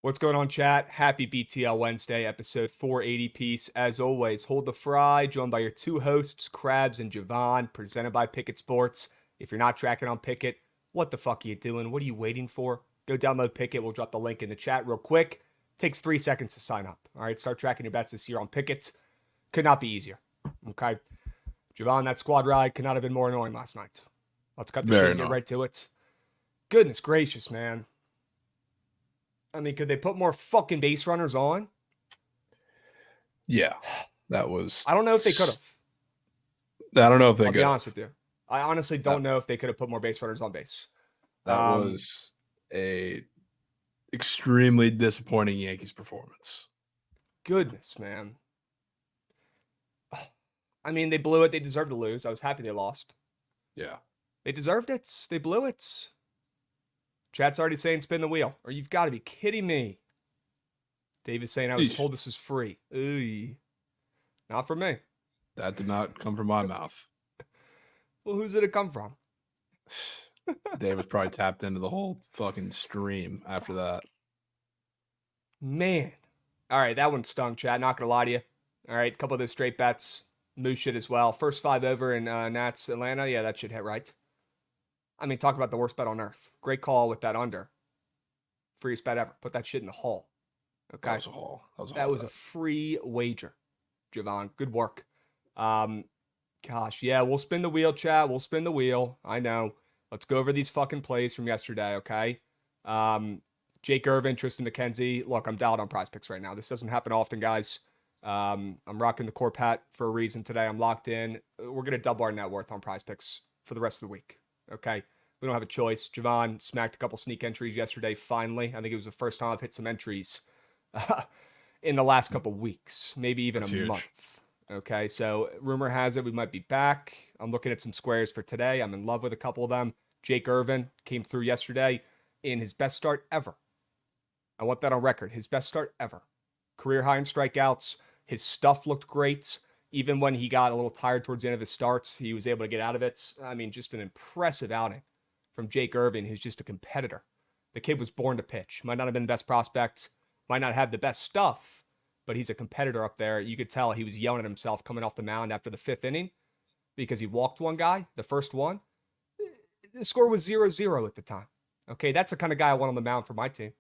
What's going on, chat? Happy BTL Wednesday, episode 480 piece. As always, hold the fry, joined by your two hosts, Krabs and Jovan, presented by Bookit Sports. If you're not tracking on Bookit, what the fuck are you doing? What are you waiting for? Go download Bookit. We'll drop the link in the chat real quick. Takes 3 seconds to sign up. All right, start tracking your bets this year on Bookit. Could not be easier. Okay. Jovan, that squad ride could not have been more annoying last night. Let's cut the shit and get right to it. Goodness gracious, man. I mean, could they put more fucking base runners on? Yeah, that was... I don't know if they could have. I don't know if they could. I'll be honest with you. I honestly don't know if they could have put more base runners on base. That was a extremely disappointing Yankees performance. Goodness, man. I mean, they blew it. They deserved to lose. I was happy they lost. Yeah. They deserved it. They blew it. Chat's already saying spin the wheel. Or you've got to be kidding me. Dave is saying I was told this was free. Ooh. Not for me. That did not come from my mouth. Well, who's did it come from? Dave was probably tapped into the whole fucking stream after that. Man. All right, that one stung, chat. Not going to lie to you. All right, a couple of those straight bets. Moose shit as well. First 5 over in Nats Atlanta. Yeah, that should hit right. I mean, talk about the worst bet on earth. Great call with that under. Freest bet ever. Put that shit in the hole. Okay. That was a hole. That was a free wager. Jovan, good work. Gosh, yeah, we'll spin the wheel, chat. We'll spin the wheel. I know. Let's go over these fucking plays from yesterday, okay? Jake Irvin, Tristan McKenzie. Look, I'm dialed on Prize Picks right now. This doesn't happen often, guys. I'm rocking the Corp hat for a reason today. I'm locked in. We're going to double our net worth on Prize Picks for the rest of the week. Okay, we don't have a choice. Jovan smacked a couple sneak entries yesterday, finally. I think it was the first time I've hit some entries in the last couple weeks, maybe even a month. Okay, so rumor has it we might be back. I'm looking at some squares for today. I'm in love with a couple of them. Jake Irvin came through yesterday in his best start ever. I want that on record. His best start ever. Career high in strikeouts. His stuff looked great. Even when he got a little tired towards the end of his starts, he was able to get out of it. I mean, just an impressive outing from Jake Irvin, who's just a competitor. The kid was born to pitch. Might not have been the best prospect. Might not have the best stuff, but he's a competitor up there. You could tell he was yelling at himself coming off the mound after the 5th inning because he walked one guy, the first one. The score was 0-0 at the time. Okay, that's the kind of guy I want on the mound for my team.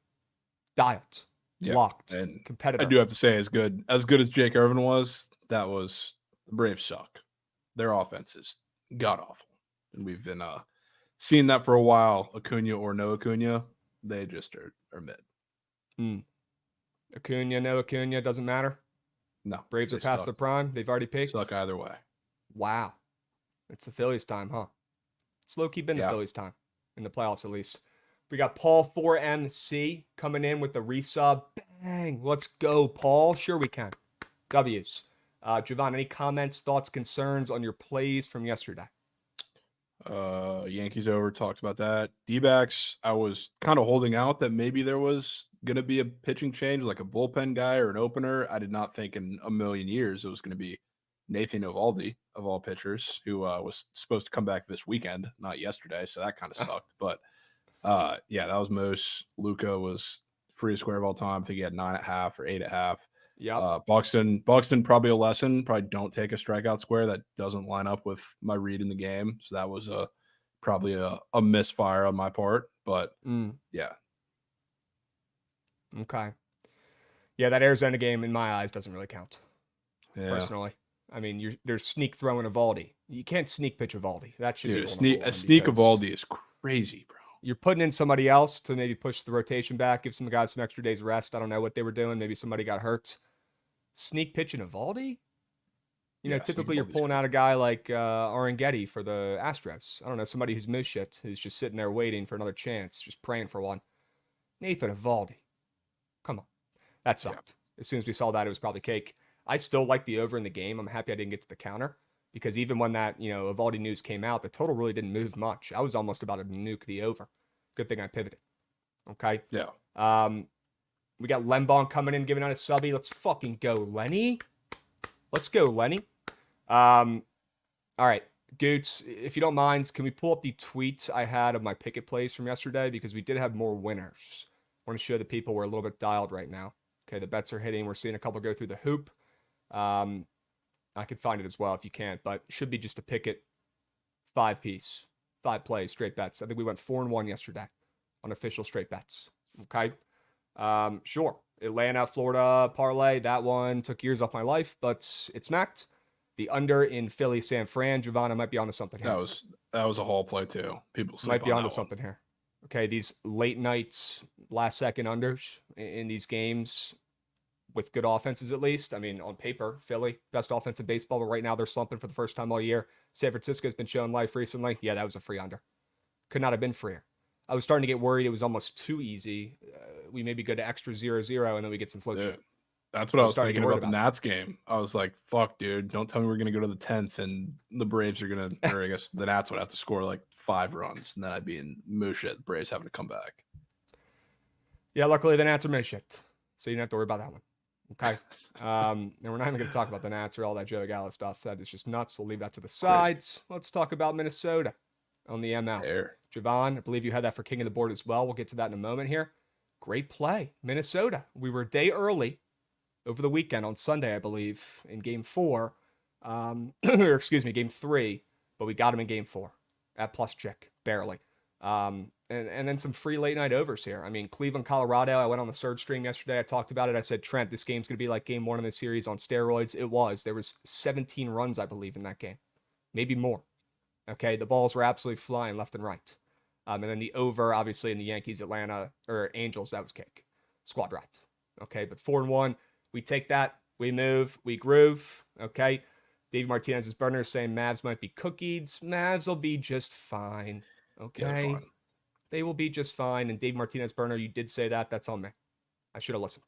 Dialed. Yeah, locked, and competitor. I do have to say, as good as Jake Irvin was, that was the Braves suck. Their offense is god awful, and we've been seeing that for a while. Acuna or no Acuna, they just are mid. Acuna, no Acuna, doesn't matter. No, Braves are past their prime. They've already picked. Suck either way. Wow, it's the Phillies' time, huh? It's low key been the Phillies' time in the playoffs, at least. We got Paul 4MC coming in with the resub. Bang! Let's go, Paul. Sure we can. W's. Jovan, any comments, thoughts, concerns on your plays from yesterday? Yankees over, talked about that. D-backs, I was kind of holding out that maybe there was going to be a pitching change, like a bullpen guy or an opener. I did not think in a million years it was going to be Nathan Eovaldi, of all pitchers, who was supposed to come back this weekend, not yesterday, so that kind of sucked. But yeah, that was Moose. Luca was free square of all time. I think he had 9.5 or 8.5. Yeah. Buxton, probably a lesson. Probably don't take a strikeout square. That doesn't line up with my read in the game. So that was probably a misfire on my part. But yeah. Okay. Yeah, that Arizona game in my eyes doesn't really count. Yeah. Personally. I mean, there's sneak throwing Eovaldi. You can't sneak pitch Eovaldi. That should be a sneak Eovaldi is crazy, bro. You're putting in somebody else to maybe push the rotation back, give some guys some extra days of rest. I don't know what they were doing. Maybe somebody got hurt. Sneak pitching Eovaldi? You know, typically you're pulling out a guy like Arangetti for the Astros. I don't know, somebody who's missed shit, who's just sitting there waiting for another chance, just praying for one. Nathan Eovaldi. Come on. That sucked. Yeah. As soon as we saw that, it was probably cake. I still like the over in the game. I'm happy I didn't get to the counter because even when that, Eovaldi news came out, the total really didn't move much. I was almost about to nuke the over. Good thing I pivoted. Okay? Yeah. We got Lembong coming in, giving out a subby. Let's fucking go, Lenny. Let's go, Lenny. All right. Goots, if you don't mind, can we pull up the tweets I had of my Bookit plays from yesterday? Because we did have more winners. want to show the people we're a little bit dialed right now. Okay, the bets are hitting. We're seeing a couple go through the hoop. I could find it as well if you can't, but should be just a Pickett 5-piece, 5 plays, straight bets. I think we went 4-1 yesterday on official straight bets. Okay. Sure. Atlanta, Florida parlay. That one took years off my life, but it's smacked. The under in Philly, San Fran. Jovan, I might be onto something here. That was a whole play too. People sleep might be on onto that something here. Okay, these late nights, last second unders in these games with good offenses at least. I mean, on paper, Philly, best offense in baseball, but right now they're slumping for the first time all year. San Francisco's been showing life recently. Yeah, that was a free under. Could not have been freer. I was starting to get worried it was almost too easy. We maybe go to extra 0-0 and then we get some float shit. That's what I was thinking about the Nats game. I was like, fuck, dude, don't tell me we're going to go to the 10th and the Braves are going to, or I guess the Nats would have to score like 5 runs and then I'd be in moo shit. Braves having to come back. Yeah, luckily the Nats are moo shit. So you don't have to worry about that one. Okay. And we're not even going to talk about the Nats or all that Joe Gallo stuff. That is just nuts. We'll leave that to the sides. Let's talk about Minnesota on the ML. There. Jovan, I believe you had that for King of the Board as well. We'll get to that in a moment here. Great play. Minnesota. We were a day early over the weekend on Sunday, I believe, in game 4. Or excuse me, game 3. But we got him in game 4 at plus chick, barely. And then some free late night overs here. I mean, Cleveland, Colorado. I went on the surge stream yesterday. I talked about it. I said, Trent, this game's going to be like game 1 in the series on steroids. It was. There was 17 runs, I believe, in that game. Maybe more. Okay, the balls were absolutely flying left and right. And then the over, obviously, in the Yankees, Atlanta, or Angels, that was cake. Squad right. Okay, but 4-1. We take that. We move. We groove. Okay. Dave Martinez's burner saying Mavs might be cookies. Mavs will be just fine. Okay. Yeah, fine. They will be just fine. And Dave Martinez burner, you did say that. That's on me. I should have listened.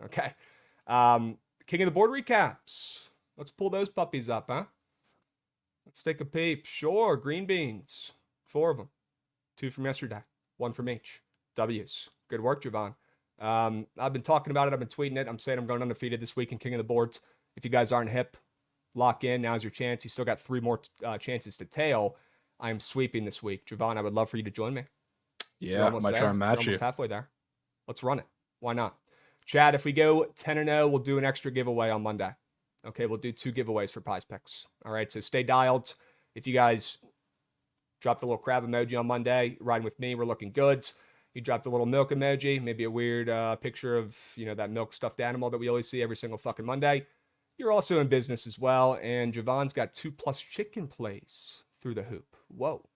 Okay. King of the Board recaps. Let's pull those puppies up, huh? Let's take a peep. Sure. Green beans. 4 of them. 2 from yesterday. 1 from each. W's. Good work, Jovan. I've been talking about it. I've been tweeting it. I'm saying I'm going undefeated this week in King of the Boards. If you guys aren't hip, lock in. Now's your chance. You still got 3 more chances to tail. I am sweeping this week. Jovan, I would love for you to join me. Yeah, I might try and match you. Almost halfway there. Let's run it. Why not? Chad, if we go 10-0, we'll do an extra giveaway on Monday. Okay, we'll do 2 giveaways for Prize Picks. All right, so stay dialed. If you guys dropped a little crab emoji on Monday, riding with me, we're looking good. You dropped a little milk emoji, maybe a weird picture of, that milk stuffed animal that we always see every single fucking Monday. You're also in business as well, and Javon's got 2+ chicken plays through the hoop. Whoa.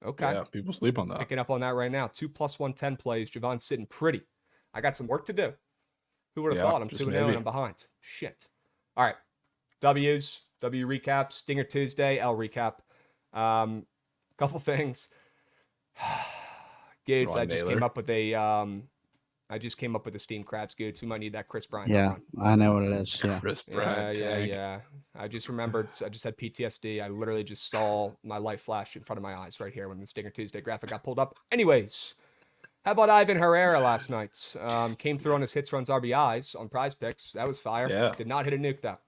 Okay. Yeah, people sleep on that. Picking up on that right now. 2 + 110 plays. Javon's sitting pretty. I got some work to do. Who would have thought? I'm 2-0 and I'm behind. Shit. All right. W recaps. Dinger Tuesday. L recap. Couple things. Goods, I just came up with a steamed crabs, Goods. We might need that Chris Bryant. Yeah, I know what it is. Yeah. Chris Bryant. Yeah. I just remembered. I just had PTSD. I literally just saw my life flash in front of my eyes right here when the Stinger Tuesday graphic got pulled up. Anyways, how about Ivan Herrera last night? Came through on his hits, runs, RBIs on Prize Picks. That was fire. Yeah. Did not hit a nuke though.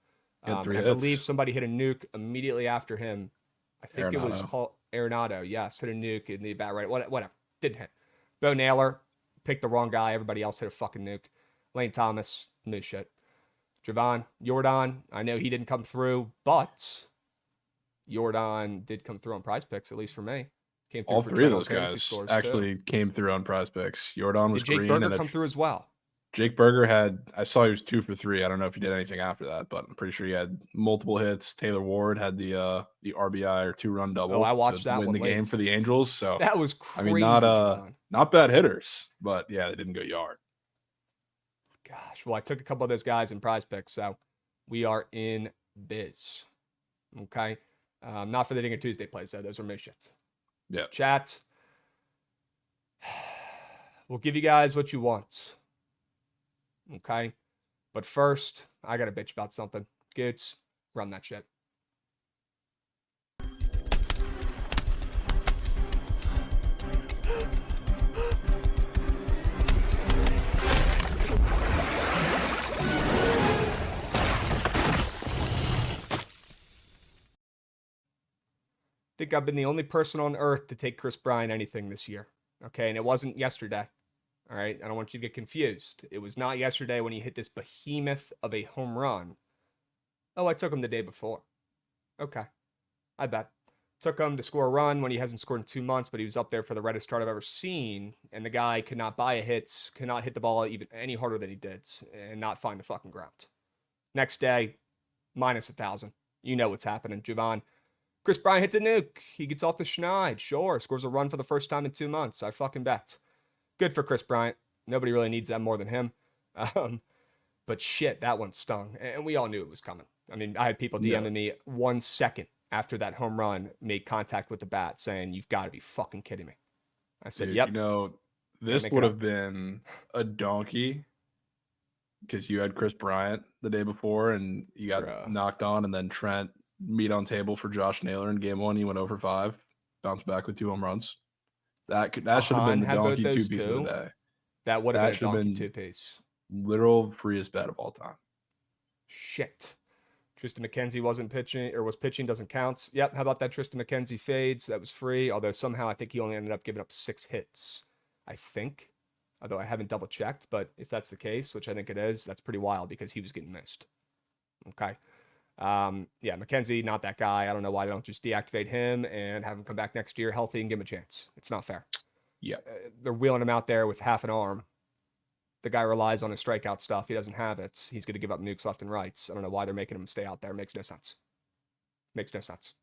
Had 3 I hits. believe somebody hit a nuke immediately after him. I think it was Arenado. Paul Arenado. Yes, hit a nuke in the bat right. Whatever. Didn't hit. Bo Naylor picked the wrong guy. Everybody else hit a fucking nuke. Lane Thomas, no shit. Jovan, Jordan, I know he didn't come through, but Jordan did come through on Prize Picks, at least for me. Came through All for 3 of Trent on those fantasy guys scores, actually came through on Prize Picks. Jordan was did Jake green. Berger and come through as well? Jake Berger I saw he was 2 for 3. I don't know if he did anything after that, but I'm pretty sure he had multiple hits. Taylor Ward had the RBI or 2-run double. Oh, I watched to that win one the game late. for the Angels. So That was crazy. I mean, not bad hitters, but yeah, they didn't go yard. Gosh, well, I took a couple of those guys in Prize Picks, so we are in biz. Okay, not for the Dinger Tuesday plays though; those are my shit. Yeah, Chat. We'll give you guys what you want. Okay, but first, I got to bitch about something. Goods, run that shit. I think I've been the only person on earth to take Chris Bryant anything this year. Okay, and it wasn't yesterday. All right. I don't want you to get confused. It was not yesterday when he hit this behemoth of a home run. Oh, I took him the day before. Okay. I bet. Took him to score a run when he hasn't scored in 2 months, but he was up there for the reddest start I've ever seen. And the guy could not buy a hit, could not hit the ball even any harder than he did, and not find the fucking ground. Next day, minus 1,000. You know what's happening, Jovan. Chris Bryant hits a nuke. He gets off the schneid. Sure. Scores a run for the first time in 2 months. I fucking bet. Good for Chris Bryant. Nobody really needs that more than him. But shit, that one stung. And we all knew it was coming. I mean, I had people DMing me 1 second after that home run made contact with the bat saying, "You've got to be fucking kidding me." I said, Dude, yep. You know, this would have been a donkey because you had Chris Bryant the day before and you got knocked on, and then Trent meat on table for Josh Naylor in game 1. He went over 5, bounced back with 2 home runs. That should have been the donkey 2-piece of the day. That would have been a donkey 2-piece. Literal freest bet of all time. Shit. Tristan McKenzie wasn't pitching, or was pitching, doesn't count. Yep, how about that Tristan McKenzie fades? That was free, although somehow I think he only ended up giving up 6 hits. I think. Although I haven't double checked, but if that's the case, which I think it is, that's pretty wild because he was getting missed. Okay. Yeah, McKenzie, not that guy. I don't know why they don't just deactivate him and have him come back next year healthy and give him a chance. It's not fair. Yeah. They're wheeling him out there with half an arm. The guy relies on his strikeout stuff. He doesn't have it. He's going to give up nukes left and right. I don't know why they're making him stay out there. Makes no sense. Makes no sense.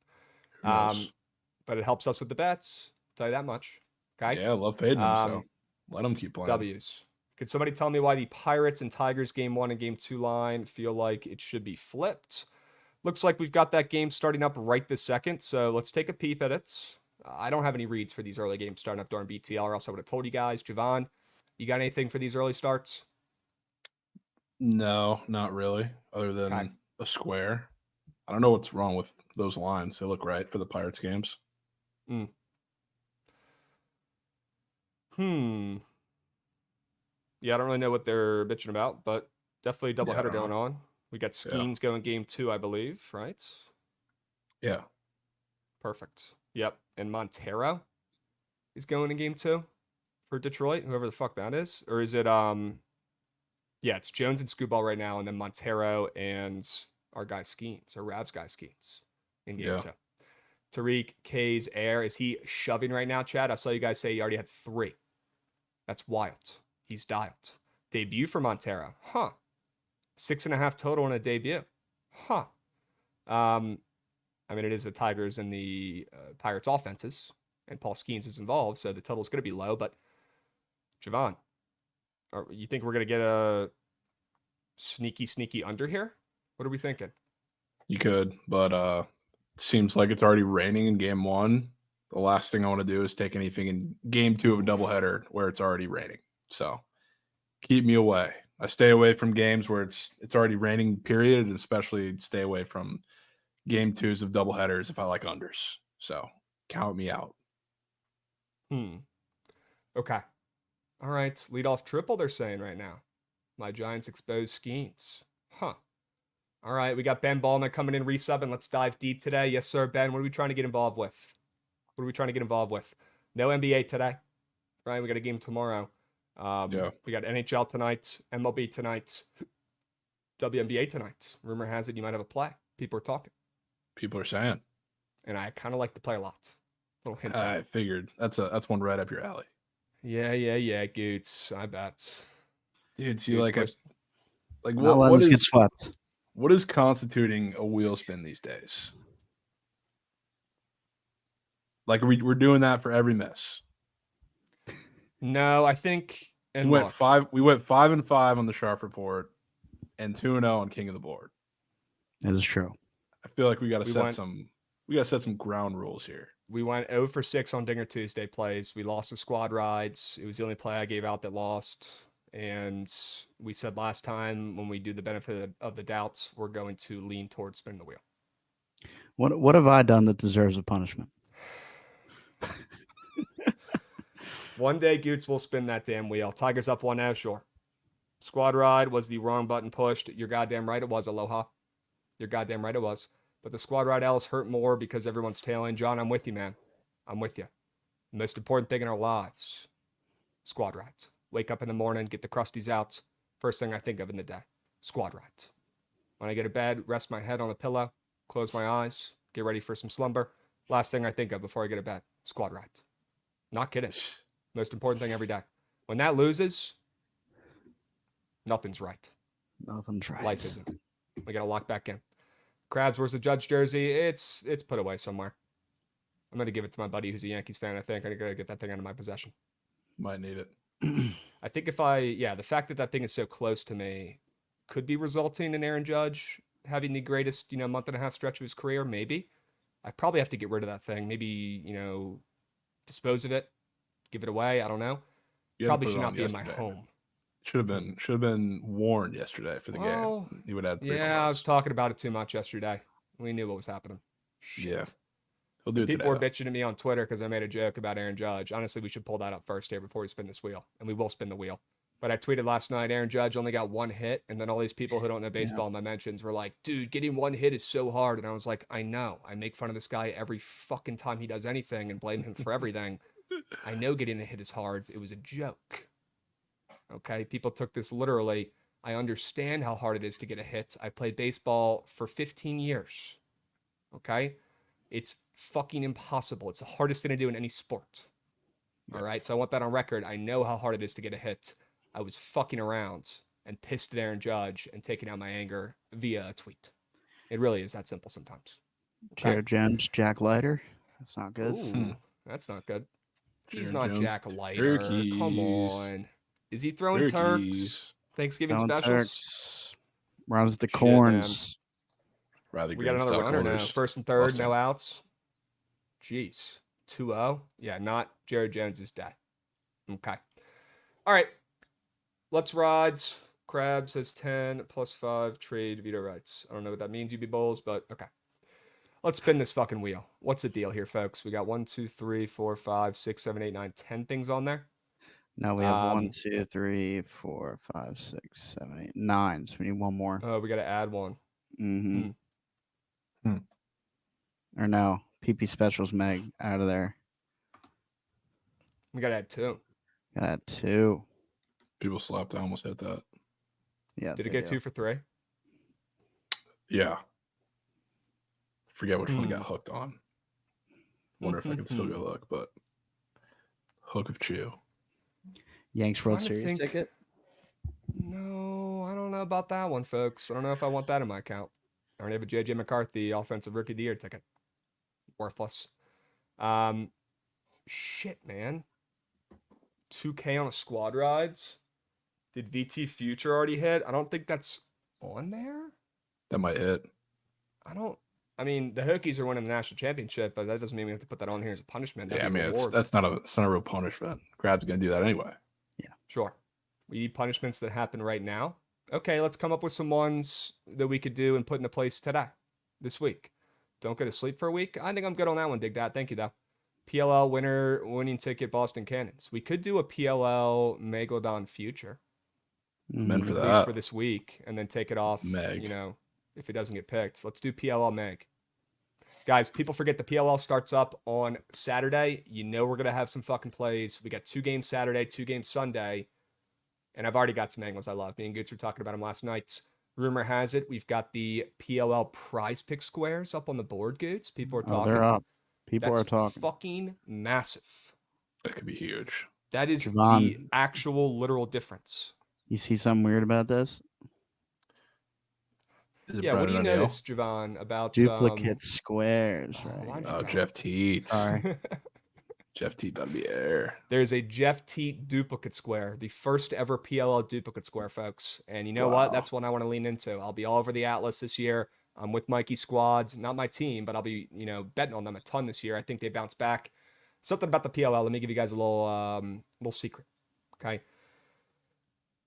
But it helps us with the bets. I'll tell you that much. Okay. Yeah, I love fading him, so let him keep playing. W's. Could somebody tell me why the Pirates and Tigers game 1 and game 2 line feel like it should be flipped? Looks like we've got that game starting up right this second. So let's take a peep at it. I don't have any reads for these early games starting up during BTL, or else I would have told you guys. Jovan, you got anything for these early starts? No, not really, other than a square. I don't know what's wrong with those lines. They look right for the Pirates games. Yeah, I don't really know what they're bitching about, but definitely a doubleheader going on. We got Skeens going game 2, I believe, right? Yeah. Perfect. Yep. And Montero is going in game 2 for Detroit, whoever the fuck that is. Or is it yeah, it's Jones and Scooball right now, and then Montero and our guy Skeens, or Rav's guy Skeens in game 2. Tariq K's air. Is he shoving right now, Chad? I saw you guys say he already had 3. That's wild. He's dialed. Debut for Montero. 6.5 total in a debut. I mean, it is the Tigers and the Pirates offenses, and Paul Skeens is involved, so the total's going to be low. But Jovan, you think we're going to get a sneaky under here? What are we thinking? You could, but seems like it's already raining in game 1. The last thing I want to do is take anything in game 2 of a doubleheader where it's already raining. So keep me away. I stay away from games where it's already raining, period, and especially stay away from game 2s of doubleheaders if I like unders. So count me out. Okay. All right. Leadoff triple, they're saying right now. My Giants exposed Skeens. All right. We got Ben Ballman coming in, resubbing. Let's dive deep today. Yes, sir, Ben. What are we trying to get involved with? No NBA today. Right. We got a game tomorrow. We got NHL tonight, MLB tonight, WNBA tonight. Rumor has it you might have a play. People are talking. People are saying. And I kind of like to play a lot. Little hint. I figured that's one right up your alley. Yeah, Goots. I bet. Dude, see, like what is get swept? What is constituting a wheel spin these days? Like we're doing that for every miss. No, I think we went 5-5 on the Sharp Report and 2-0 on King of the Board. That is true. I feel like we got to set some ground rules here. We went 0 for 6 on Dinger Tuesday plays. We lost the squad rides. It was the only play I gave out that lost. And we said last time when we do the benefit of the doubts, we're going to lean towards spinning the wheel. What have I done that deserves a punishment? One day, Goots will spin that damn wheel. Tigers up 1-0, sure. Squad ride was the wrong button pushed. You're goddamn right it was, Aloha. You're goddamn right it was. But the squad ride L's hurt more because everyone's tailing. John, I'm with you, man. I'm with you. The most important thing in our lives, squad rides. wake up in the morning, get the crusties out. First thing I think of in the day, squad rides. When I go to bed, rest my head on a pillow, close my eyes, get ready for some slumber. Last thing I think of before I go to bed, squad rides. Not kidding. Most important thing every day. When that loses, nothing's right. Nothing's right. Life isn't. We got to lock back in. Krabs, where's the Judge jersey? It's put away somewhere. I'm going to give it to my buddy who's a Yankees fan, I think. I got to get that thing out of my possession. Might need it. I think the fact that thing is so close to me could be resulting in Aaron Judge having the greatest, month and a half stretch of his career, maybe. I probably have to get rid of that thing. Maybe, dispose of it, give it away. I don't know. Probably should not be in my home. Should have been worn yesterday for the game. He would have 3 points. I was talking about it too much yesterday. We knew what was happening. Shit. Yeah. He'll do it People were today, bitching at me on Twitter because I made a joke about Aaron Judge. Honestly, we should pull that up first here before we spin this wheel. And we will spin the wheel. But I tweeted last night, Aaron Judge only got 1 hit. And then all these people who don't know baseball in my mentions were like, dude, getting 1 hit is so hard. And I was like, I know. I make fun of this guy every fucking time he does anything and blame him for everything. I know getting a hit is hard. It was a joke. Okay? People took this literally. I understand how hard it is to get a hit. I played baseball for 15 years. Okay? It's fucking impossible. It's the hardest thing to do in any sport. All right? So I want that on record. I know how hard it is to get a hit. I was fucking around and pissed at Aaron Judge and taking out my anger via a tweet. It really is that simple sometimes. Okay? Jared Jones, Jack Leiter. That's not good. Ooh, that's not good. He's Jared not Jones, Jack Leiter. turkeys. Come on. Is he throwing Turks? Thanksgiving Going specials? Turks. Runs the Shit, corns. Rather We got another runner now. First and third, no outs. Jeez. 2-0? Yeah, not Jared Jones' day. Okay. All right. Let's rides. Krabs has 10 plus 5 trade veto rights. I don't know what that means, UB Bowls, but okay. Let's spin this fucking wheel. What's the deal here, folks? We got 1, 2, 3, 4, 5, 6, 7, 8, 9, 10 things on there. No, we have 1, 2, 3, 4, 5, 6, 7, 8, 9. So we need one more. Oh, we got to add one. Or no, PP Specials Meg out of there. We got to add 2. Got to add 2. People slapped. I almost hit that. Yeah. Did it get 2 for 3? Yeah. Forget which one I got hooked on. Wonder if I can still go look, but hook of Chew. Yanks World Series ticket? No, I don't know about that one, folks. I don't know if I want that in my account. I already have a JJ McCarthy Offensive Rookie of the Year ticket. Worthless. Shit, man. 2K on a squad rides. Did VT Future already hit? I don't think that's on there. That might hit. I mean, the Hokies are winning the national championship, but that doesn't mean we have to put that on here as a punishment. Yeah, I mean, that's not a real punishment. Krabs gonna do that anyway. Yeah, sure. We need punishments that happen right now. Okay, let's come up with some ones that we could do and put into place today, this week. Don't go to sleep for a week. I think I'm good on that one, Dig That. Thank you, though. PLL winning ticket, Boston Cannons. We could do a PLL Megalodon Future. Meant for at that. least for this week, and then take it off, Meg. If it doesn't get picked. Let's do PLL Meg. Guys, people forget the PLL starts up on Saturday. We're going to have some fucking plays. We got 2 games Saturday, 2 games Sunday. And I've already got some angles I love. Me and Goots were talking about them last night. Rumor has it, we've got the PLL prize pick squares up on the board, Goots. People are talking. They're up. People That's are talking. Fucking massive. That could be huge. That is Jovan, the actual literal difference. You see something weird about this? Yeah, what do you notice, Jovan, about duplicate squares, right? Oh, Jeff Teat. Sorry. Jeff Teat about to be air. There's a Jeff Teat duplicate square, the first ever PLL duplicate square, folks. And you know what? That's one I want to lean into. I'll be all over the Atlas this year. I'm with Mikey Squads, not my team, but I'll be, betting on them a ton this year. I think they bounce back. Something about the PLL. Let me give you guys a little secret. Okay.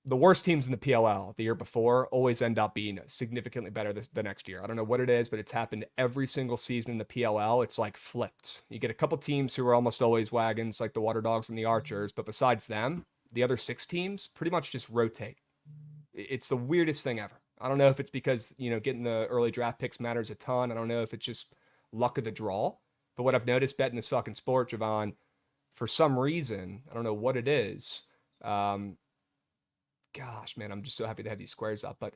The worst teams in the PLL the year before always end up being significantly better the next year. I don't know what it is, but it's happened every single season in the PLL. It's like flipped. You get a couple teams who are almost always wagons, like the Water Dogs and the Archers, but besides them, the other 6 teams pretty much just rotate. It's the weirdest thing ever. I don't know if it's because, getting the early draft picks matters a ton. I don't know if it's just luck of the draw. But what I've noticed betting this fucking sport, Jovan, for some reason, I don't know what it is, Gosh, man, I'm just so happy to have these squares up. But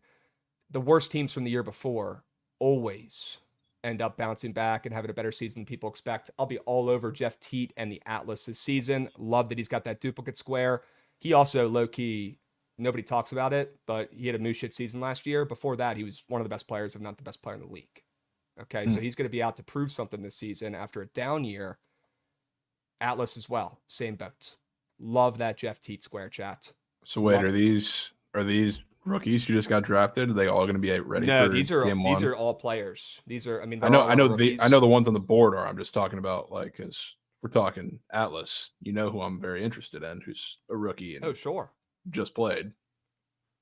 the worst teams from the year before always end up bouncing back and having a better season than people expect. I'll be all over Jeff Teat and the Atlas this season. Love that he's got that duplicate square. He also, low-key, nobody talks about it, but he had a moose shit season last year. Before that, he was one of the best players, if not the best player in the league. Okay, so he's going to be out to prove something this season after a down year. Atlas as well, same boat. Love that Jeff Teat square, chat. So wait, Love are it. these rookies who just got drafted? Are they all going to be ready No, for game one? these are all players. These are, I mean, I know the ones on the board are. I'm just talking about like, because we're talking Atlas. You know who I'm very interested in, who's a rookie and sure, just played.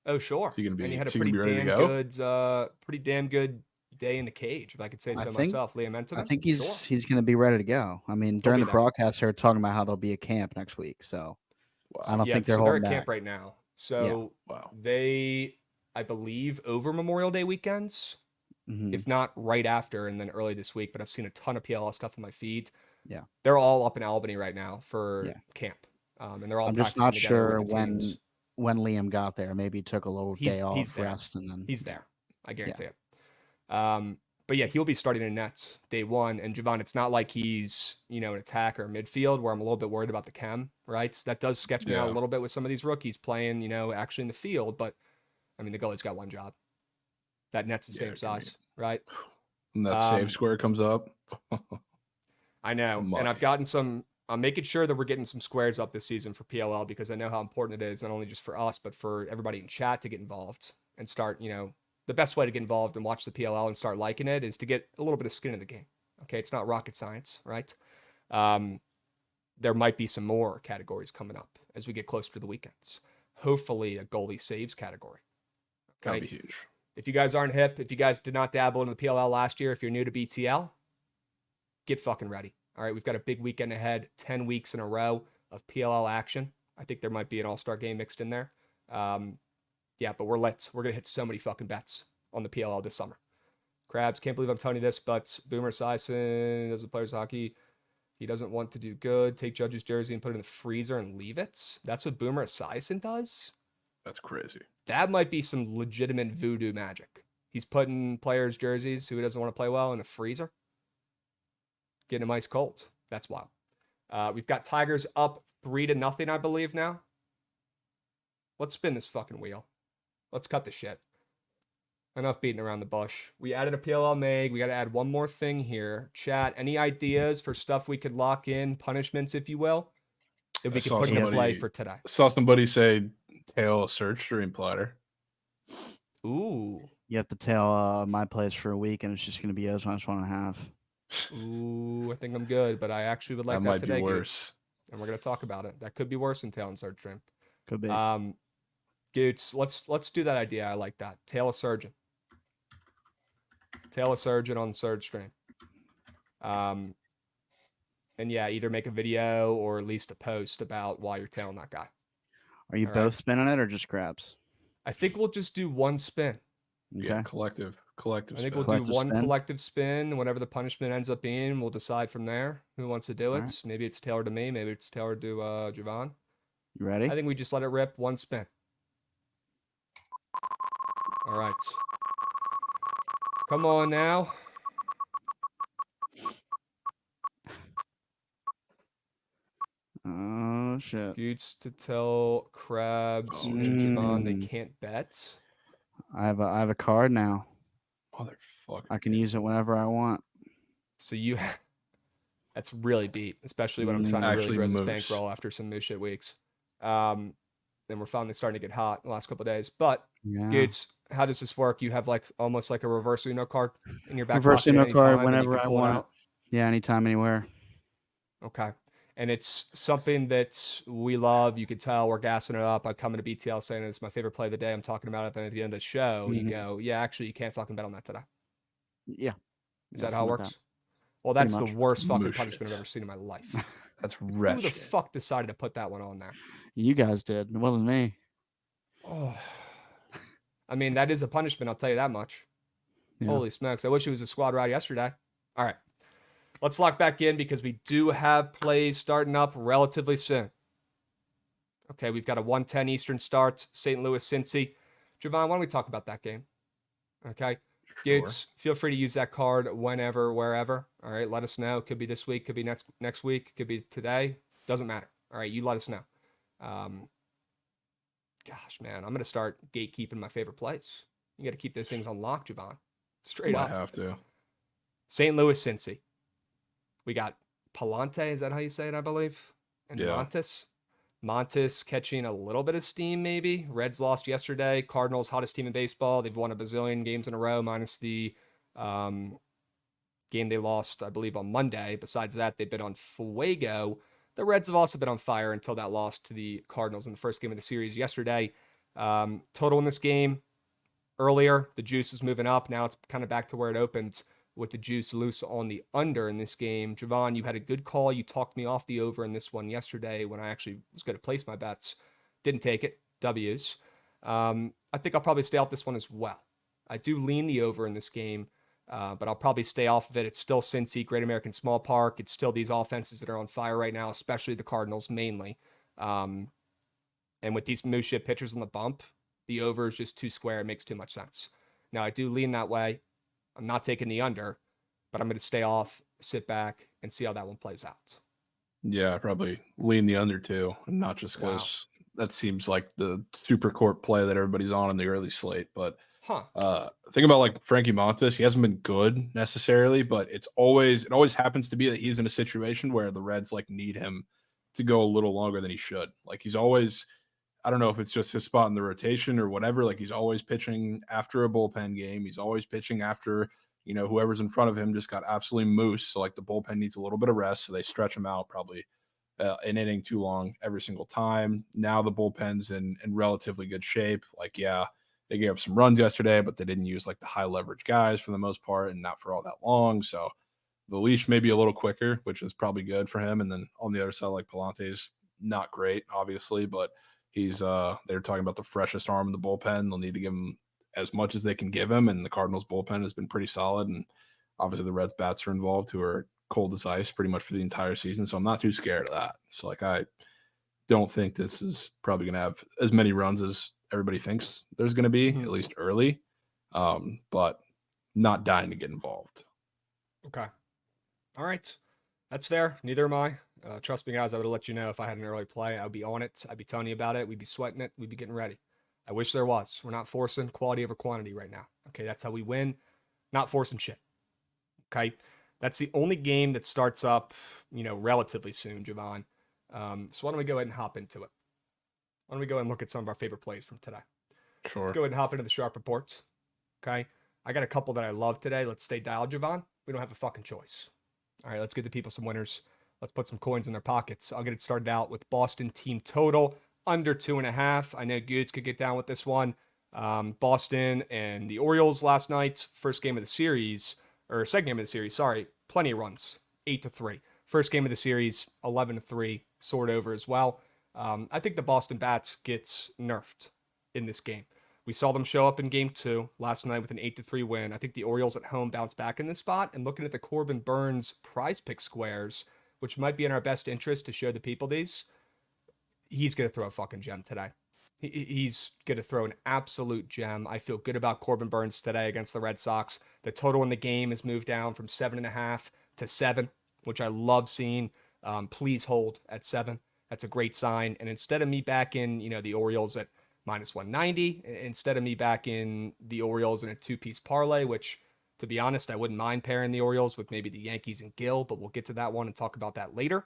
Oh sure. Is he gonna be? And he had a is he gonna pretty be ready to damn go? pretty damn good day in the cage, if I could say so myself. Liam Entonen. I think Sure. he's going to be ready to go. I mean, during be the there. broadcast, they're talking about how there'll be a camp next week. So I don't think they're so holding they're at back. camp right now. So Wow. they, I believe, over Memorial Day weekends, if not right after, and then early this week. But I've seen a ton of PLL stuff on my feed. Yeah, they're all up in Albany right now for camp, and they're all. I'm just practicing not together sure with the teams. when Liam got there. Maybe he took a little day off, He's there. rest, and then he's there. I guarantee it. But yeah, he'll be starting in nets day one. And Jovan, it's not like he's, an attack or midfield where I'm a little bit worried about the chem, right? So that does sketch me out a little bit with some of these rookies playing, actually in the field. But I mean, the goalie's got one job. That net's the same size, right? And that save square comes up. I know. And I'm making sure that we're getting some squares up this season for PLL because I know how important it is, not only just for us, but for everybody in chat to get involved and start, the best way to get involved and watch the PLL and start liking it is to get a little bit of skin in the game. Okay, it's not rocket science, right? There might be some more categories coming up as we get closer to the weekends. Hopefully a goalie saves category. Okay, that'd be huge. If you guys aren't hip, if you guys did not dabble into the PLL last year, if you're new to BTL, get fucking ready. All right, we've got a big weekend ahead, 10 weeks in a row of PLL action. I think there might be an all-star game mixed in there. Yeah, but we're going to hit so many fucking bets on the PLL this summer. Krabs, can't believe I'm telling you this, but Boomer Esiason doesn't play hockey. He doesn't want to do good. Take Judge's jersey and put it in the freezer and leave it. That's what Boomer Esiason does? That's crazy. That might be some legitimate voodoo magic. He's putting players' jerseys who he doesn't want to play well in a freezer. Getting them ice cold. That's wild. We've got Tigers up 3-0, I believe, now. Let's spin this fucking wheel. Let's cut the shit. Enough beating around the bush. We added a PLL Meg. We got to add one more thing here. Chat, any ideas for stuff we could lock in? Punishments, if you will? That we could put into play for today. Saw somebody say tail a search stream platter. Ooh. You have to tail my plays for a week, and it's just going to be O's minus 1.5. Ooh, I think I'm good, but I actually would like that today. That might be worse. And we're going to talk about it. That could be worse than tail and search stream. Could be. Goots, let's do that idea. I like that. Tail a surgeon. Tail a surgeon on the surge stream. And yeah, either make a video or at least a post about why you're tailing that guy. Are you both spinning it or just Krabs? I think we'll just do one spin. Okay. Yeah, collective. I think we'll do one collective spin. Whatever the punishment ends up being, we'll decide from there who wants to do it. Right. Maybe it's tailored to me. Maybe it's tailored to Jovan. You ready? I think we just let it rip. One spin. All right. Come on now. Oh, shit. Goots to tell Krabs and Jovan they can't bet. I have a card now. Motherfucker. I can use it whenever I want. So that's really beat, especially when I'm trying to really grow this bankroll after some moose shit weeks. Then we're finally starting to get hot the last couple of days. But Goots, how does this work? You have almost like a reverse Uno card in your back reverse pocket. Uno card whenever I want. Yeah, anytime, anywhere. Okay. And it's something that we love. You could tell we're gassing it up. I come into BTL saying it's my favorite play of the day. I'm talking about it. Then at the end of the show, you go, yeah, actually, you can't fucking bet on that today. Yeah. Is that how it works? Well, that's the worst fucking punishment I've ever seen in my life. That's wretched. Who the fuck decided to put that one on there? You guys did. It wasn't me. Oh. I mean, that is a punishment. I'll tell you that much. Yeah. Holy smokes. I wish it was a squad ride yesterday. All right. Let's lock back in because we do have plays starting up relatively soon. Okay, we've got a 1:10 Eastern start, St. Louis, Cincy. Jovan, why don't we talk about that game? Okay. Sure. Goots, feel free to use that card whenever, wherever. All right, let us know. Could be this week, could be next week, could be today. Doesn't matter. All right, you let us know. Gosh, man, I'm gonna start gatekeeping my favorite plays. You got to keep those things on lock, Jovan. Straight Might up. have to. St. Louis, Cincy. We got Palante. Is that how you say it? I believe. And Yeah. Montes. Montes catching a little bit of steam, maybe. Reds lost yesterday. Cardinals, hottest team in baseball. They've won a bazillion games in a row, minus the game they lost, I believe, on Monday. Besides that, they've been on fuego. The Reds have also been on fire until that loss to the Cardinals in the first game of the series yesterday. Total in this game, earlier, the juice was moving up. Now it's kind of back to where it opened with the juice loose on the under in this game. Jovan, you had a good call. You talked me off the over in this one yesterday when I actually was going to place my bets. Didn't take it. W's. I think I'll probably stay off this one as well. I do lean the over in this game, but I'll probably stay off of it. It's still Cincy, Great American Small Park. It's still these offenses that are on fire right now, especially the Cardinals mainly. And with these moose shit pitchers on the bump, the over is just too square. It makes too much sense. Now, I do lean that way. I'm not taking the under, but I'm going to stay off, sit back, and see how that one plays out. Yeah, I probably lean the under too, and not just because that seems like the super court play that everybody's on in the early slate. But think about like Frankie Montes. He hasn't been good necessarily, but it always happens to be that he's in a situation where the Reds like need him to go a little longer than he should. Like he's always, I don't know if it's just his spot in the rotation or whatever. Like he's always pitching after a bullpen game. He's always pitching after, whoever's in front of him just got absolutely moose. So like the bullpen needs a little bit of rest. So they stretch him out probably an inning too long every single time. Now the bullpen's in relatively good shape. Like, yeah, they gave up some runs yesterday, but they didn't use like the high leverage guys for the most part and not for all that long. So the leash may be a little quicker, which is probably good for him. And then on the other side, like Palante's not great, obviously, but he's they're talking about the freshest arm in the bullpen. They'll need to give him as much as they can give him, and the Cardinals bullpen has been pretty solid. And obviously the Reds bats are involved, who are cold as ice pretty much for the entire season. So I'm not too scared of that. So like I don't think this is probably going to have as many runs as everybody thinks there's going to be, at least early. But not dying to get involved. Okay. All right. That's fair. Neither am I. Trust me, guys, I would have let you know if I had an early play. I would be on it. I'd be telling you about it. We'd be sweating it. We'd be getting ready. I wish there was. We're not forcing quality over quantity right now. Okay, that's how we win. Not forcing shit. Okay, that's the only game that starts up, relatively soon, Jovan. So why don't we go ahead and hop into it? Why don't we go ahead and look at some of our favorite plays from today? Sure. Let's go ahead and hop into the sharp reports. Okay, I got a couple that I love today. Let's stay dialed, Jovan. We don't have a fucking choice. All right, let's give the people some winners. Let's put some coins in their pockets. I'll get it started out with Boston team total under 2.5. I know Goods could get down with this one. Boston and the Orioles last night, first game of the series, or second game of the series, sorry, plenty of runs, 8-3. First game of the series, 11-3, soared over as well. I think the Boston Bats gets nerfed in this game. We saw them show up in game 2 last night with an 8-3 win. I think the Orioles at home bounce back in this spot. And looking at the Corbin Burns prize pick squares, which might be in our best interest to show the people these, he's going to throw a fucking gem today. He's going to throw an absolute gem. I feel good about Corbin Burns today against the Red Sox. The total in the game has moved down from 7.5 to 7, which I love seeing. Please hold at 7. That's a great sign. And instead of me back in, the Orioles at minus 190, instead of me back in the Orioles in a 2-piece parlay, which, to be honest, I wouldn't mind pairing the Orioles with maybe the Yankees and Gill, but we'll get to that one and talk about that later.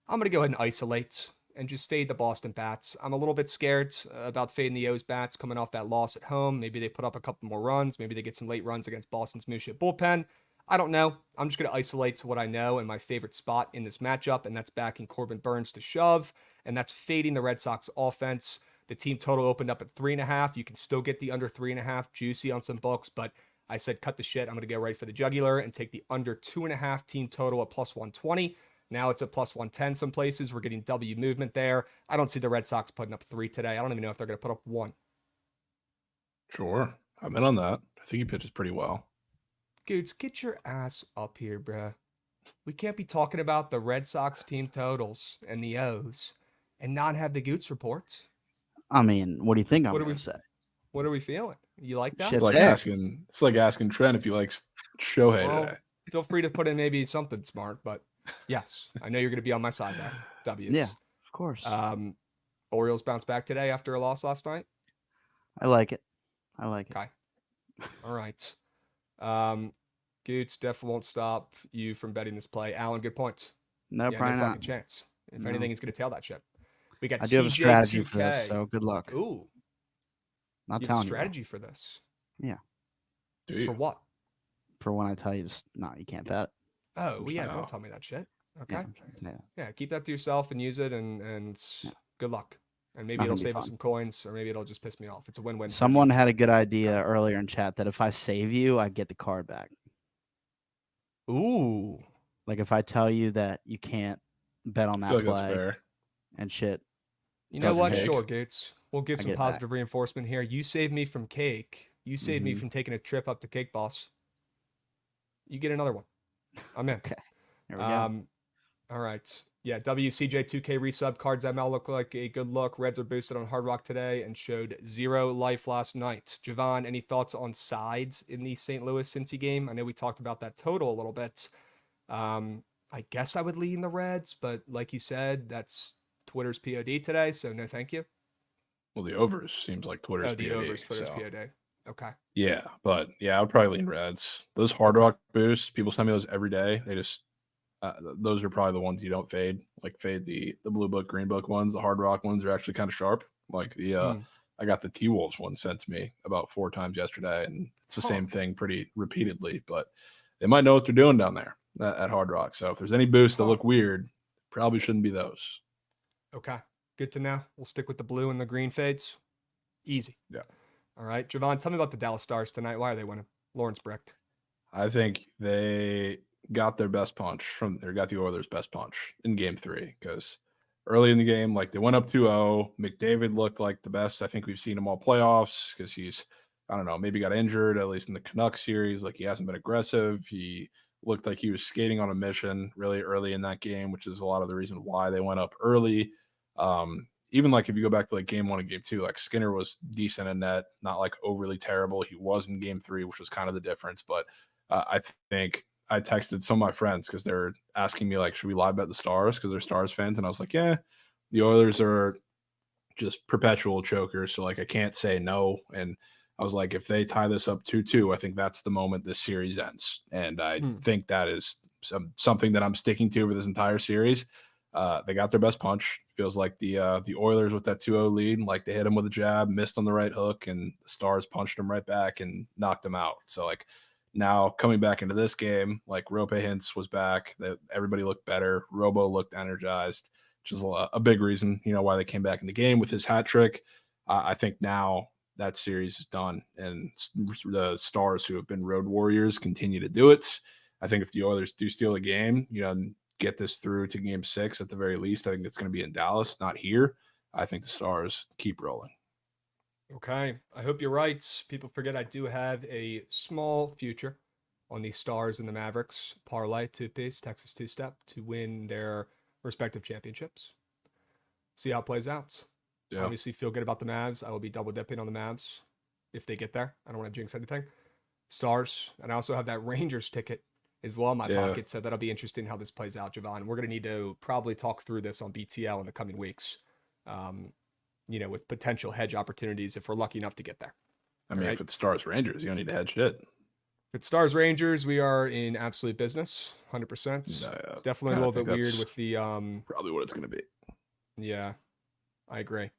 I'm going to go ahead and isolate and just fade the Boston Bats. I'm a little bit scared about fading the O's Bats coming off that loss at home. Maybe they put up a couple more runs. Maybe they get some late runs against Boston's Mooshit bullpen. I don't know. I'm just going to isolate to what I know and my favorite spot in this matchup, and that's backing Corbin Burns to shove, and that's fading the Red Sox offense. The team total opened up at 3.5. You can still get the under 3.5 juicy on some books, but I said cut the shit. I'm going to go right for the jugular and take the under 2.5 team total at plus 120. Now it's at plus 110 some places. We're getting W movement there. I don't see the Red Sox putting up 3 today. I don't even know if they're going to put up 1. Sure. I'm in on that. I think he pitches pretty well. Dudes, get your ass up here, bruh. We can't be talking about the Red Sox team totals and the O's and not have the Goots report. I mean, what do you think I'm What are going we- to say? What are we feeling? You like that? Shit's It's like there. asking Trent if he likes Shohei Well, today. feel free to put in maybe something smart, but yes, I know you're going to be on my side there. W's. Yeah, of course. Orioles bounce back today after a loss last night. I like it. Okay. All right. Goots definitely won't stop you from betting this play. Alan, good points. No, Yeah, probably no not. fucking chance. If No. anything, he's going to tail that ship. We got I do have a strategy for this, CJ2K. so good luck. Ooh, Not you have a telling you. strategy for this. Yeah. Do you? For what? For when I tell you, no, you can't bet it. Oh, well, yeah, No. don't tell me that shit. Okay. Yeah. Yeah, keep that to yourself and use it, and Yeah. good luck. And maybe Not it'll gonna be save us fun. some coins, or maybe it'll just piss me off. It's a win-win. for Someone Goots. had a good idea earlier in chat that if I save you, I get the card back. Ooh. Like if I tell you that you can't bet on I that feel like that's play fair. and shit. You know Doesn't what? cake. Sure, Goots. We'll give I some get it back. positive reinforcement here. You saved me from cake. You saved me Mhm. from taking a trip up to Cake Boss. You get another one. I'm in. Okay. There we go. All right. Yeah, WCJ2K resub cards ML look like a good look. Reds are boosted on Hard Rock today and showed 0 life last night. Jovan, any thoughts on sides in the St. Louis Cincy game? I know we talked about that total a little bit. I guess I would lean the Reds, but like you said, that's Twitter's POD today, so no thank you. Well, the overs seems like Twitter's the POD, overs, Twitter's so. POD. Okay. Yeah, but yeah, I would probably lean Reds. Those Hard Rock boosts, people send me those every day. They just those are probably the ones you don't fade. Like fade the blue book, green book ones. The Hard Rock ones are actually kind of sharp. Like the I got the T Wolves one sent to me about 4 times yesterday, and it's the same thing pretty repeatedly. But they might know what they're doing down there at Hard Rock. So if there's any boosts that look weird, probably shouldn't be those. Okay. Good to know. We'll stick with the blue and the green fades. Easy. Yeah. All right. Jovan, tell me about the Dallas Stars tonight. Why are they winning? Lawrence Brecht. I think they got their best punch got the Oilers' best punch in game 3 because early in the game, like they went up 2-0. McDavid looked like the best I think we've seen him all playoffs because he's, I don't know, maybe got injured, at least in the Canucks series. Like he hasn't been aggressive. He looked like he was skating on a mission really early in that game, which is a lot of the reason why they went up early. Even like if you go back to like game 1 and game 2, like Skinner was decent in net, not like overly terrible. He was in game 3, which was kind of the difference. But I think I texted some of my friends because they're asking me like, should we live bet the Stars because they're Stars fans? And I was like, yeah, the Oilers are just perpetual chokers. So like I can't say no. And I was like, if they tie this up 2-2, I think that's the moment this series ends. And I think that is something that I'm sticking to for this entire series. They got their best punch. Feels like the Oilers with that 2-0 lead, like they hit him with a jab, missed on the right hook, and the Stars punched him right back and knocked him out. So like now coming back into this game, like Rope Hintz was back, that everybody looked better. Robo looked energized, which is a big reason, why they came back in the game with his hat trick. I think now that series is done, and the Stars, who have been road warriors, continue to do it. I think if the Oilers do steal a game, get this through to game 6 at the very least, I think it's going to be in Dallas, not here. I think the Stars keep rolling. Okay. I hope you're right. People forget I do have a small future on the Stars and the Mavericks parlay 2-piece, Texas 2-step to win their respective championships. See how it plays out. Yeah. Obviously feel good about the Mavs. I will be double dipping on the Mavs if they get there. I don't want to jinx anything. Stars. And I also have that Rangers ticket as well in my pocket. So that'll be interesting how this plays out, Jovan. We're going to need to probably talk through this on BTL in the coming weeks, with potential hedge opportunities if we're lucky enough to get there. I mean, if it's Stars Rangers, you don't need to hedge shit. If it's Stars Rangers, we are in absolute business, 100%. Definitely a little bit weird with the... probably what it's going to be. Yeah, I agree.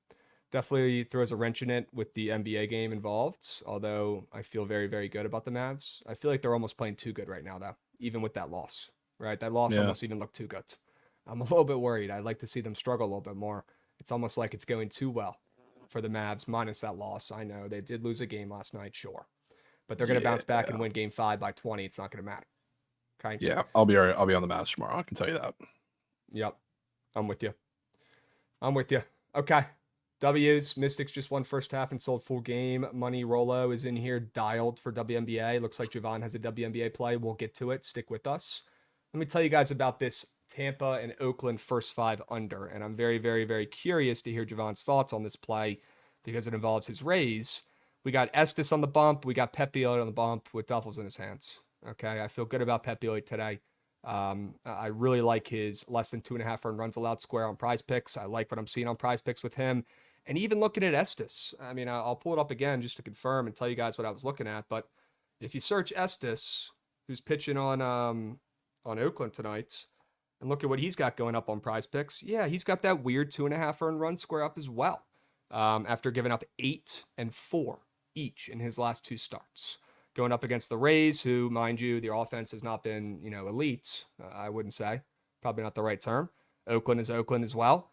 Definitely throws a wrench in it with the NBA game involved, although I feel very, very good about the Mavs. I feel like they're almost playing too good right now, though, even with that loss, right? That loss almost even looked too good. I'm a little bit worried. I'd like to see them struggle a little bit more. It's almost like it's going too well for the Mavs, minus that loss. I know they did lose a game last night, sure. But they're going to bounce back and win game 5 by 20. It's not going to matter. Okay? Yeah, I'll be on the Mavs tomorrow. I can tell you that. Yep. I'm with you. Okay. W's. Mystics just won first half and sold full game. Money Rolo is in here dialed for WNBA. Looks like Jovan has a WNBA play. We'll get to it. Stick with us. Let me tell you guys about this Tampa and Oakland first 5 under. And I'm very, very, very curious to hear Javon's thoughts on this play because it involves his Rays. We got Estes on the bump. We got Pepiot on the bump with duffels in his hands. Okay, I feel good about Pepiot today. I really like his less than 2.5 earned runs allowed square on Prize Picks. I like what I'm seeing on Prize Picks with him. And even looking at Estes, I mean, I'll pull it up again just to confirm and tell you guys what I was looking at. But if you search Estes, who's pitching on Oakland tonight, and look at what he's got going up on Prize Picks, yeah, he's got that weird 2.5 earned run square up as well. After giving up 8 and 4 each in his last 2 starts. Going up against the Rays, who, mind you, their offense has not been, elite, I wouldn't say. Probably not the right term. Oakland is Oakland as well.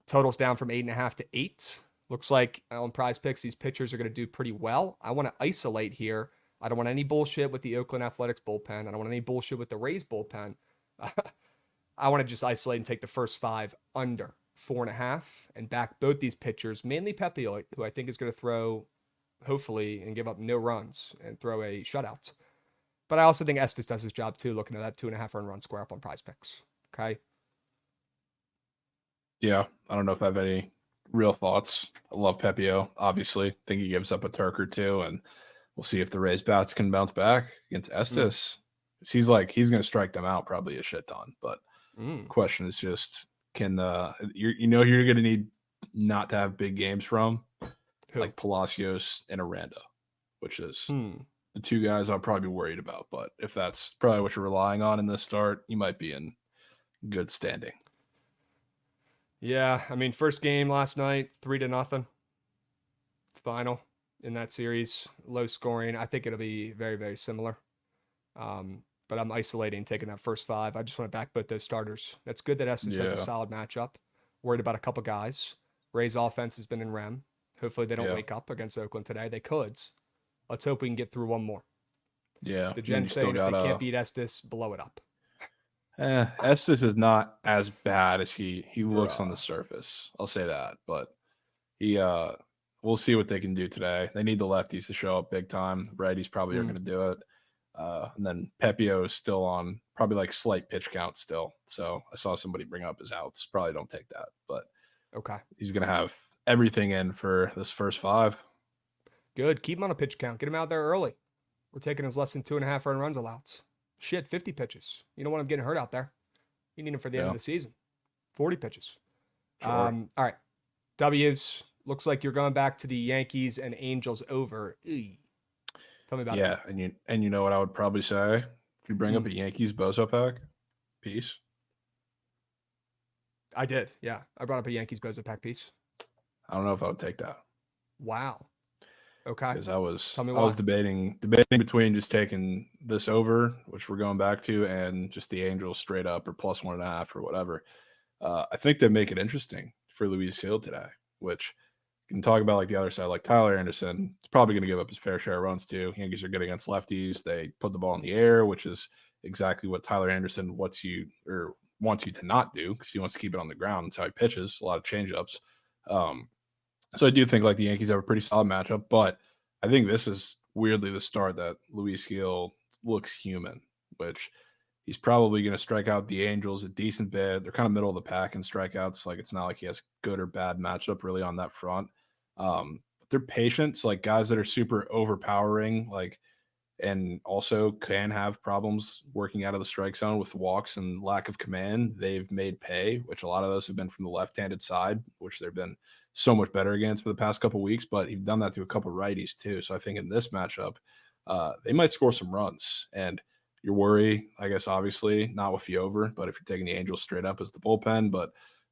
Totals down from 8.5 to 8. Looks like on Prize Picks, these pitchers are going to do pretty well. I want to isolate here. I don't want any bullshit with the Oakland Athletics bullpen. I don't want any bullshit with the Rays bullpen. I want to just isolate and take the first 5 under 4.5 and back both these pitchers, mainly Pepiot, who I think is going to throw, hopefully, and give up no runs and throw a shutout. But I also think Estes does his job too, looking at that 2.5 earned run square up on Prize Picks. Okay. Yeah, I don't know if I have any real thoughts. I love Pepiot, obviously. Think he gives up a Turk or 2, and we'll see if the Rays bats can bounce back against Estes. He's going to strike them out probably a shit ton. But question is just, can you're going to need not to have big games from like Palacios and Aranda, which is the 2 guys I'll probably be worried about. But if that's probably what you're relying on in this start, you might be in good standing. Yeah, I mean, first game last night, 3-0 final in that series, low scoring. I think it'll be very, very similar. But I'm isolating, taking that first 5. I just want to back both those starters. That's good that Estes has a solid matchup. Worried about a couple guys. Ray's offense has been in REM. Hopefully they don't wake up against Oakland today. They could. Let's hope we can get through one more. Yeah. The Gen saying if they can't beat Estes, blow it up. Estes is not as bad as he looks on the surface. I'll say that. But we'll see what they can do today. They need the lefties to show up big time. The righties probably are going to do it. And then Pepiot is still on probably like slight pitch count still. So I saw somebody bring up his outs. Probably don't take that. But okay, he's going to have everything in for this first 5. Good. Keep him on a pitch count. Get him out there early. We're taking his less than 2.5 earned runs allowed. Shit, 50 pitches. You don't want him getting hurt out there. You need him for the end of the season. 40 pitches. Sure. All right. W's. Looks like you're going back to the Yankees and Angels over. Eey. Tell me about it. Yeah, and you know what I would probably say? If you bring up a Yankees Bozo pack piece. I did, yeah. I brought up a Yankees Bozo pack piece. I don't know if I would take that. Wow. Okay. Because I was debating between just taking this over, which we're going back to, and just the Angels straight up or plus 1.5 or whatever. I think they make it interesting for Luis Gil today, which you can talk about like the other side, like Tyler Anderson is probably going to give up his fair share of runs too. Yankees are good against lefties. They put the ball in the air, which is exactly what Tyler Anderson wants you to not do because he wants to keep it on the ground. That's how he pitches. A lot of changeups. So I do think like the Yankees have a pretty solid matchup, but I think this is weirdly the start that Luis Gil looks human, which he's probably going to strike out the Angels a decent bit. They're kind of middle of the pack in strikeouts. Like it's not like he has good or bad matchup really on that front. But they're patients, like guys that are super overpowering, like, and also can have problems working out of the strike zone with walks and lack of command. They've made pay, which a lot of those have been from the left-handed side, which they've been so much better against for the past couple of weeks, but he's done that to a couple of righties too. So I think in this matchup, they might score some runs. And your worry, I guess, obviously not with the over, but if you're taking the Angels straight up as the bullpen, but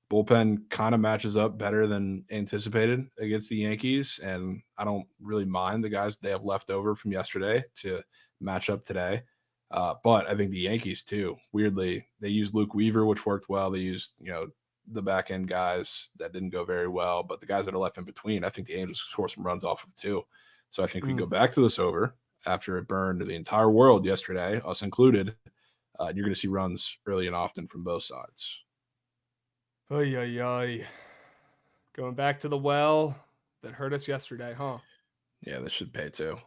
bullpen kind of matches up better than anticipated against the Yankees. And I don't really mind the guys they have left over from yesterday to match up today. But I think the Yankees too, weirdly, they used Luke Weaver, which worked well. They used, the back end guys that didn't go very well, but the guys that are left in between, I think the Angels score some runs off of too. So I think we go back to this over after it burned the entire world yesterday, us included. You're going to see runs early and often from both sides. Going back to the well that hurt us yesterday, huh? Yeah, this should pay too.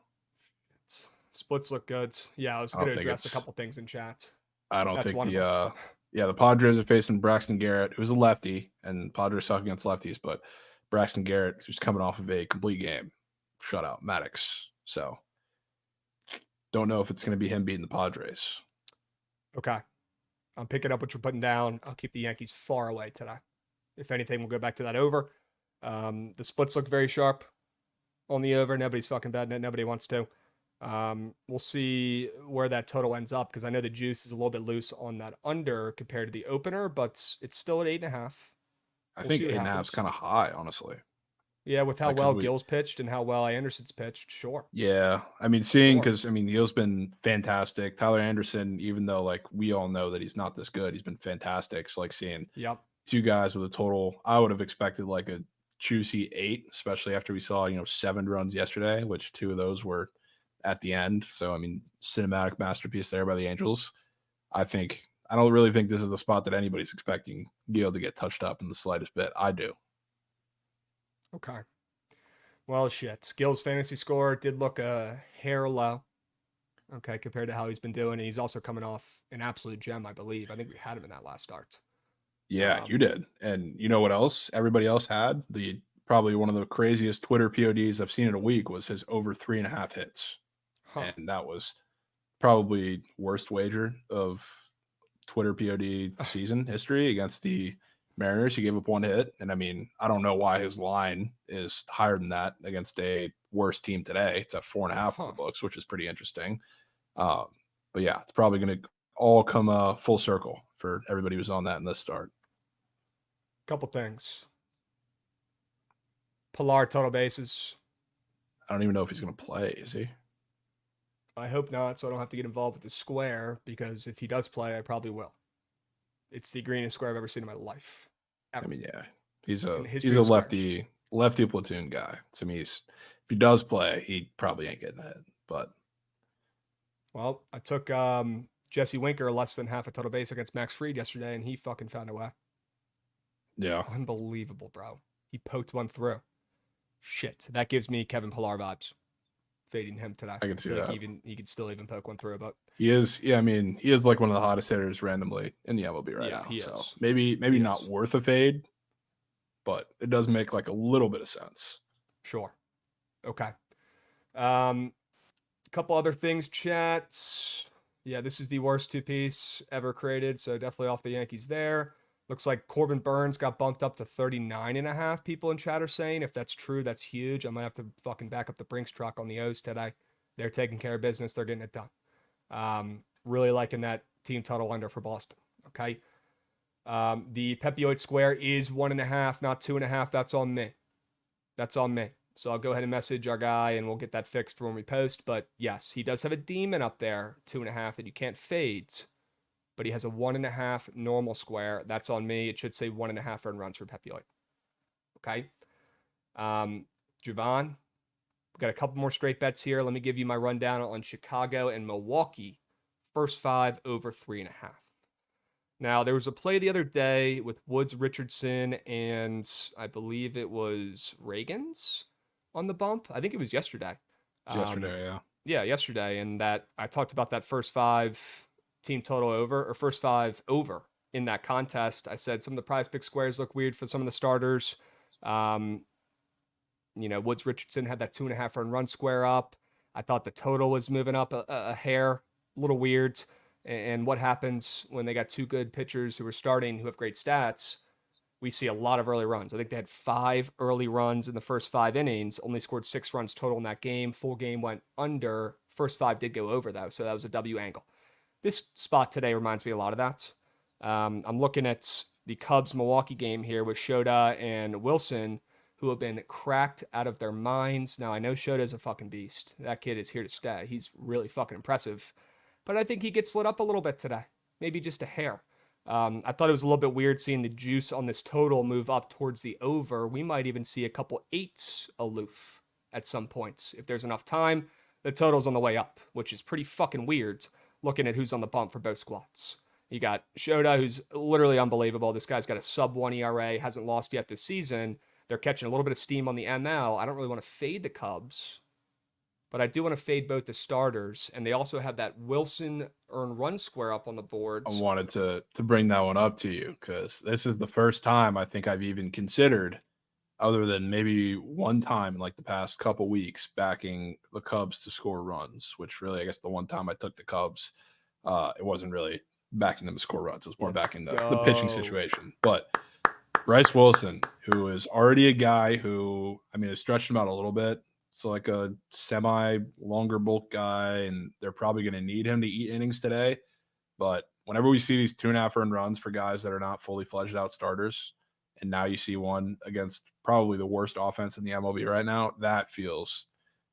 Splits look good. Yeah, I was going to address a couple things in chat. I don't think Yeah, the Padres are facing Braxton Garrett, who's a lefty, and Padres suck against lefties, but Braxton Garrett, who's coming off of a complete game shutout, Maddox. So don't know if it's going to be him beating the Padres. Okay. I'm picking up what you're putting down. I'll keep the Yankees far away today. If anything, we'll go back to that over. The splits look very sharp on the over. Nobody's fucking betting it. Nobody wants to. We'll see where that total ends up because I know the juice is a little bit loose on that under compared to the opener, but it's still at 8.5. I think 8.5 is kind of high, honestly. Yeah, with how well Gill's pitched and how well Anderson's pitched, sure. Yeah, I mean, because Gill's been fantastic. Tyler Anderson, even though like we all know that he's not this good, he's been fantastic. So like seeing two guys with a total, I would have expected like a juicy 8, especially after we saw 7 runs yesterday, which 2 of those were at the end. So I mean, cinematic masterpiece there by the Angels. I don't really think this is a spot that anybody's expecting Gill to get touched up in the slightest bit. I do. Okay. Well, shit. Gill's fantasy score did look a hair low. Okay, compared to how he's been doing. And he's also coming off an absolute gem, I believe. I think we had him in that last start. Yeah, you did. And you know what else everybody else had? Probably one of the craziest Twitter PODs I've seen in a week was his over 3.5 hits. And that was probably worst wager of Twitter POD season history against the Mariners. He gave up 1 hit. And I mean, I don't know why his line is higher than that against a worse team today. It's at 4.5 on the books, which is pretty interesting. But yeah, it's probably going to all come full circle for everybody who's on that in this start. Couple things. Pilar total bases. I don't even know if he's going to play, is he? I hope not, so I don't have to get involved with the square, because if he does play, I probably will. It's the greenest square I've ever seen in my life. Ever. I mean, yeah. He's a lefty platoon guy. To me, if he does play, he probably ain't getting hit. But well, I took Jesse Winker less than half a total base against Max Fried yesterday, and he fucking found a way. Yeah. Unbelievable, bro. He poked one through. Shit. That gives me Kevin Pillar vibes. Fading him today. I can see that. He could still even poke one through, but he is. Yeah, I mean, he is like one of the hottest hitters randomly in the MLB right now. He so is. maybe not worth a fade, but it does make like a little bit of sense. Sure. Okay. A couple other things, chat. Yeah, this is the worst 2-piece ever created, so definitely off the Yankees there. Looks like Corbin Burns got bumped up to 39.5. People in chat are saying. If that's true, that's huge. I might have to fucking back up the Brinks truck on the O's today. They're taking care of business. They're getting it done. Really liking that team total under for Boston. Okay. The Pepioid square is 1.5, not 2.5. That's on me. That's on me. So I'll go ahead and message our guy and we'll get that fixed for when we post. But yes, he does have a demon up there, 2.5, that you can't fade. But he has a 1.5 normal square. That's on me. It should say 1.5 earned runs for Pepioid. Okay. Jovan, we've got a couple more straight bets here. Let me give you my rundown on Chicago and Milwaukee. First 5 over 3.5. Now, there was a play the other day with Woods, Richardson, and I believe it was Reagan's on the bump. I think it was yesterday. Yeah. Yeah, yesterday. And that I talked about that first 5 team total over, or first 5 over in that contest. I said some of the prize pick squares look weird for some of the starters. Woods Richardson had that 2.5 run square up. I thought the total was moving up a hair, a little weird. And what happens when they got 2 good pitchers who are starting, who have great stats? We see a lot of early runs. I think they had 5 early runs in the first 5 innings, only scored 6 runs total in that game. Full game went under. First 5 did go over, though, so that was a W angle. This spot today reminds me a lot of that. I'm looking at the Cubs-Milwaukee game here with Shota and Wilson, who have been cracked out of their minds. Now, I know Shota's a fucking beast. That kid is here to stay. He's really fucking impressive. But I think he gets lit up a little bit today. Maybe just a hair. I thought it was a little bit weird seeing the juice on this total move up towards the over. We might even see a couple 8s aloof at some points. If there's enough time, the total's on the way up, which is pretty fucking weird looking at who's on the bump for both squads. You got Shota, who's literally unbelievable. This guy's got a sub-1 ERA, hasn't lost yet this season. They're catching a little bit of steam on the ML. I don't really want to fade the Cubs, but I do want to fade both the starters, and they also have that Wilson earn run square up on the I boards. wanted to bring that one up to you because this is the first time I think I've even considered, other than maybe one time in like the past couple weeks, backing the Cubs to score runs, which really, I guess the one time I took the Cubs, it wasn't really backing them to score runs. It was more Let's backing the pitching go. situation. But Bryce Wilson, who is already a guy who, I mean, has stretched him out a little bit. So like a semi longer bulk guy, and they're probably going to need him to eat innings today. But whenever we see these 2.5 earned runs for guys that are not fully fledged out starters, and now you see one against probably the worst offense in the MLB right now, that feels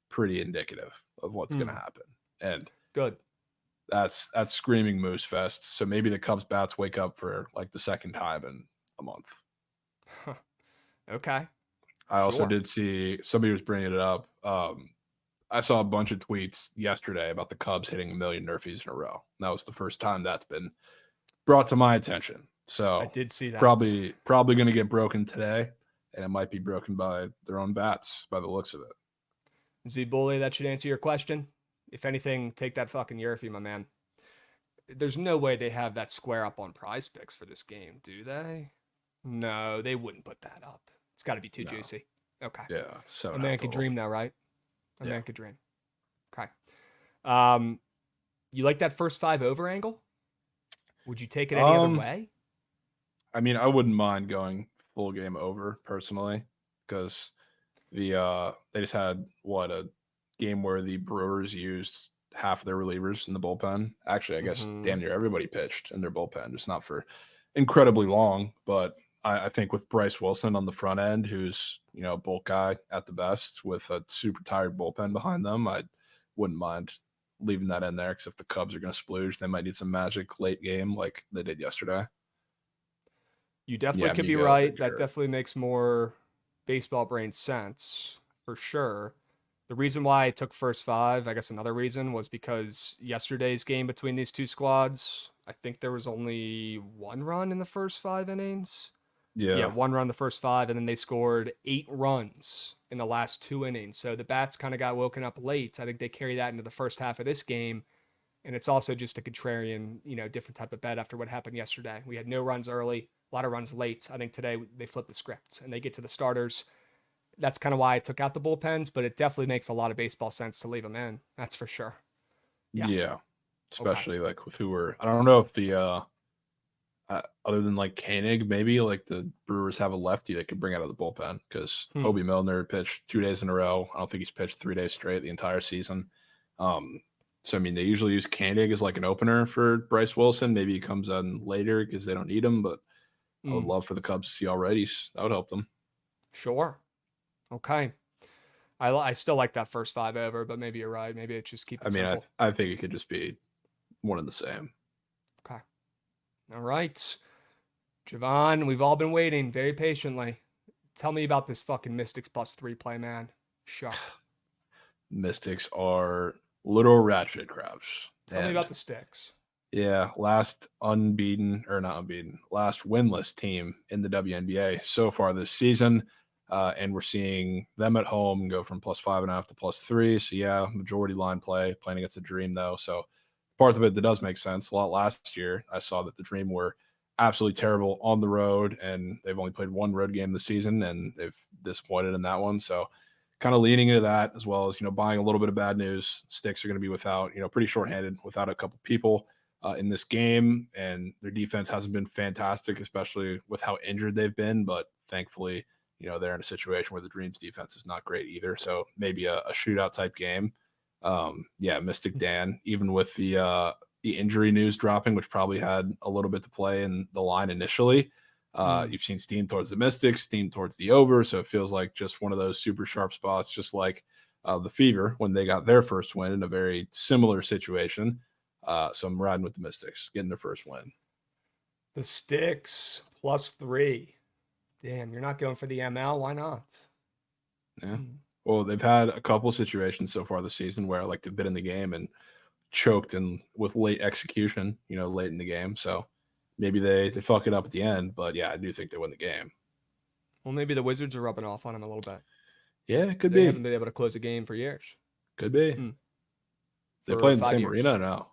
pretty indicative of what's going to happen. And Good. that's screaming Moose Fest. So maybe the Cubs bats wake up for like the second time in a month. Okay. I also Sure. did see somebody was bringing it up. I saw a bunch of tweets yesterday about the Cubs hitting 1 million Nerfies in a row. That was the first time that's been brought to my attention. So I did see that. probably going to get broken today, and it might be broken by their own bats by the looks of it. Z Bully, that should answer your question. If anything, take that fucking Yerfie, my man. There's no way they have that square up on Prize Picks for this game, do they? No, they wouldn't put that up. It's got to be too juicy. Okay. Yeah. So A man could dream though, right? A man could dream. Okay. You like that first 5 over angle? Would you take it any other way? I mean, I wouldn't mind going full game over personally, because they just had a game where the Brewers used half of their relievers in the bullpen. Actually, I guess damn near everybody pitched in their bullpen, just not for incredibly long. But I think with Bryce Wilson on the front end, who's a bulk guy at the best, with a super tired bullpen behind them, I wouldn't mind leaving that in there, because if the Cubs are going to splooge, they might need some magic late game like they did yesterday. You definitely could be right. That definitely makes more baseball brain sense, for sure. The reason why I took first 5, I guess another reason, was because yesterday's game between these two squads, I think there was only 1 run in the first 5 innings. Yeah, 1 run the first 5, and then they scored 8 runs in the last 2 innings. So the bats kind of got woken up late. I think they carry that into the first half of this game. And it's also just a contrarian, different type of bet after what happened yesterday. We had no runs early, a lot of runs late. I think today they flip the script and they get to the starters. That's kind of why I took out the bullpens, but it definitely makes a lot of baseball sense to leave them in. That's for sure. Yeah. Especially like with who were, I don't know if the, other than like Koenig, maybe like the Brewers have a lefty they could bring out of the bullpen, because Obi Milner pitched 2 days in a row. I don't think he's pitched 3 days straight the entire season. So, I mean, they usually use Koenig as like an opener for Bryce Wilson. Maybe he comes on later because they don't need him, but I would love for the Cubs to see all righties. That would help them. Sure. Okay. I still like that first 5 over, but maybe you're right. Maybe it just keep it simple. I think it could just be one and the same. Okay. All right. Jovan, we've all been waiting very patiently. Tell me about this fucking Mystics +3 play, man. Sure. Mystics are little ratchet crabs. Tell me about the Sticks. Yeah, last winless team in the WNBA so far this season. And we're seeing them at home go from +5.5 to +3. So yeah, majority line play, playing against the Dream though. So part of it that does make sense. A lot last year, I saw that the Dream were absolutely terrible on the road, and they've only played 1 road game this season, and they've disappointed in that one. So kind of leaning into that, as well as, buying a little bit of bad news. Sticks are going to be without, pretty shorthanded, without a couple people in this game, and their defense hasn't been fantastic, especially with how injured they've been. But thankfully, they're in a situation where the Dream's defense is not great either. So maybe a shootout type game. Mystic Dan, even with the injury news dropping, which probably had a little bit to play in the line initially. You've seen steam towards the Mystics, steam towards the over. So it feels like just one of those super sharp spots, just like the Fever when they got their first win in a very similar situation. So I'm riding with the Mystics, getting their first win. The Sticks +3. Damn, you're not going for the ML. Why not? Yeah. Well, they've had a couple situations so far this season where like they've been in the game and choked and with late execution, late in the game. So maybe they fuck it up at the end, but yeah, I do think they win the game. Well, maybe the Wizards are rubbing off on them a little bit. Yeah, it could They be. haven't been able to close a game for years. Could be. Hmm. They For play in the 5 same years. arena now.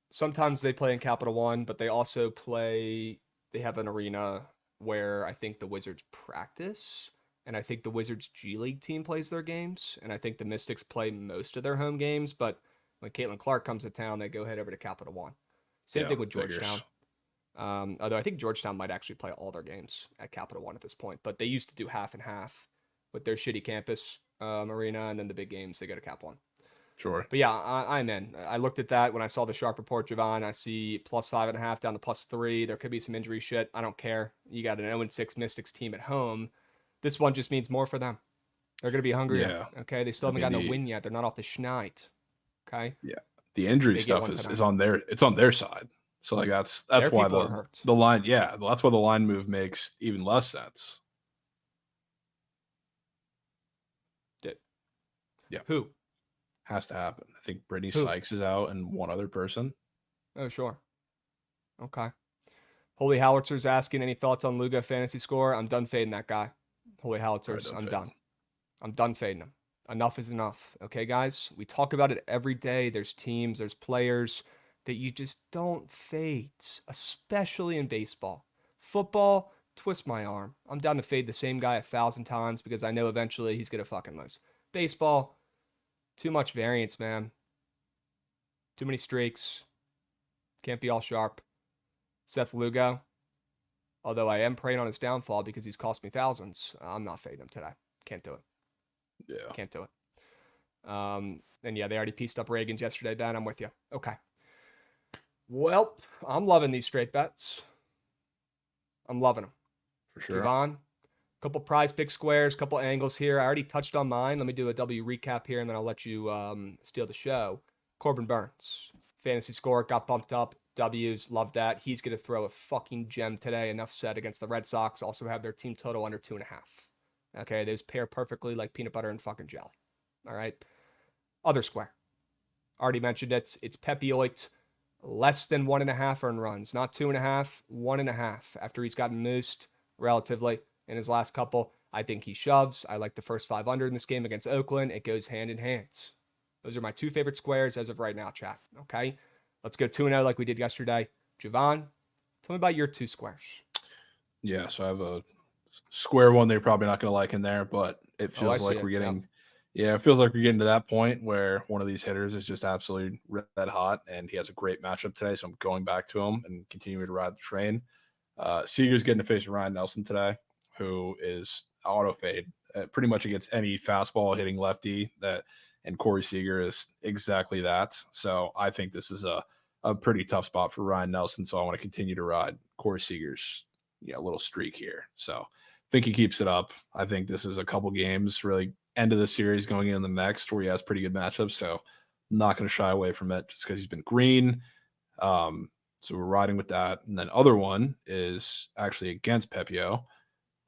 Sometimes they play in Capital One, but they also play. They have an arena where I think the Wizards practice, and I think the Wizards G League team plays their games, and I think the Mystics play most of their home games. But when Caitlin Clark comes to town, they go head over to Capital One. Same Yeah, thing with figures. Georgetown. Although I think Georgetown might actually play all their games at Capital One at this point, but they used to do half and half with their shitty campus arena, and then the big games they go to Cap One. Sure. But yeah, I'm in. I looked at that when I saw the sharp report, Jovan. I see +5.5 down to +3. There could be some injury shit. I don't care. You got an 0-6 Mystics team at home. This one just means more for them. They're going to be hungrier. Yeah. Okay. They still haven't gotten a win yet. They're not off the schneid. Okay. Yeah. The injury They get stuff one is tonight. on their side. So like that's Their why people are hurt. the line, that's why the line move makes even less sense. Yeah. Who? Has to happen. I think Brittany Who? Sykes is out and one other person. Oh, sure. Okay. Holy Howitzer's asking any thoughts on Luga fantasy score. I'm done fading that guy. Holy Howitzers, I'm done. I'm done fading him. Enough is enough. Okay, guys? We talk about it every day. There's teams, there's players that you just don't fade, especially in baseball. Football, twist my arm. I'm down to fade the same guy 1,000 times because I know eventually he's going to fucking lose. Baseball, too much variance, man. Too many streaks. Can't be all sharp. Seth Lugo, although I am praying on his downfall because he's cost me thousands, I'm not fading him today. Can't do it. Yeah. Can't do it. And yeah, they already pieced up Reagan's yesterday, Ben. I'm with you. Okay. Well, I'm loving these straight bets. I'm loving them. For sure. Jovan, couple prize pick squares, couple angles here. I already touched on mine. Let me do a W recap here, and then I'll let you steal the show. Corbin Burns, fantasy score, got bumped up. W's, love that. He's going to throw a fucking gem today. Enough said against the Red Sox. Also have their team total under 2.5. Okay, those pair perfectly like peanut butter and fucking jelly. All right. Other square. Already mentioned it. It's Pepioit. Less than 1.5 earned runs. Not 2.5, 1.5. After he's gotten moosed relatively in his last couple. I think he shoves. I like the first 5 under in this game against Oakland. It goes hand in hand. Those are my 2 favorite squares as of right now, chat. Okay. Let's go 2-0 like we did yesterday. Jovan, tell me about your 2 squares. Yeah, so I have a square one they're probably not going to like in there, but it feels like we're getting, it feels like we're getting to that point where one of these hitters is just absolutely red hot, and he has a great matchup today, so I'm going back to him and continuing to ride the train. Seager's getting to face Ryan Nelson today, who is auto fade pretty much against any fastball hitting lefty and Corey Seager is exactly that. So I think this is a pretty tough spot for Ryan Nelson. So I want to continue to ride Corey Seager's little streak here. So I think he keeps it up. I think this is a couple games, really end of the series going in the next where he has pretty good matchups. So I'm not going to shy away from it just because he's been green. So we're riding with that. And then other one is actually against Pepio,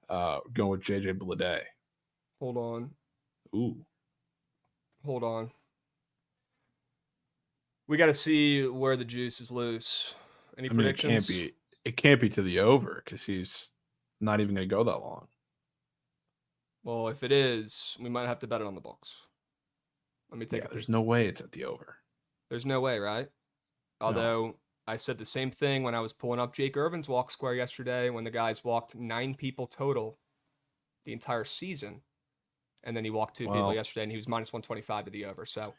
going with JJ Bleday. Hold on. Ooh. Hold on. We got to see where the juice is loose. Any predictions? It can't be to the over because he's not even going to go that long. Well, if it is, we might have to bet it on the books. Let me take a peek. There's no way it's at the over. There's no way, right? Although I said the same thing when I was pulling up Jake Irvin's walk square yesterday when the guys walked 9 people total the entire season. And then he walked 2 people yesterday, and he was minus 125 to the over. So,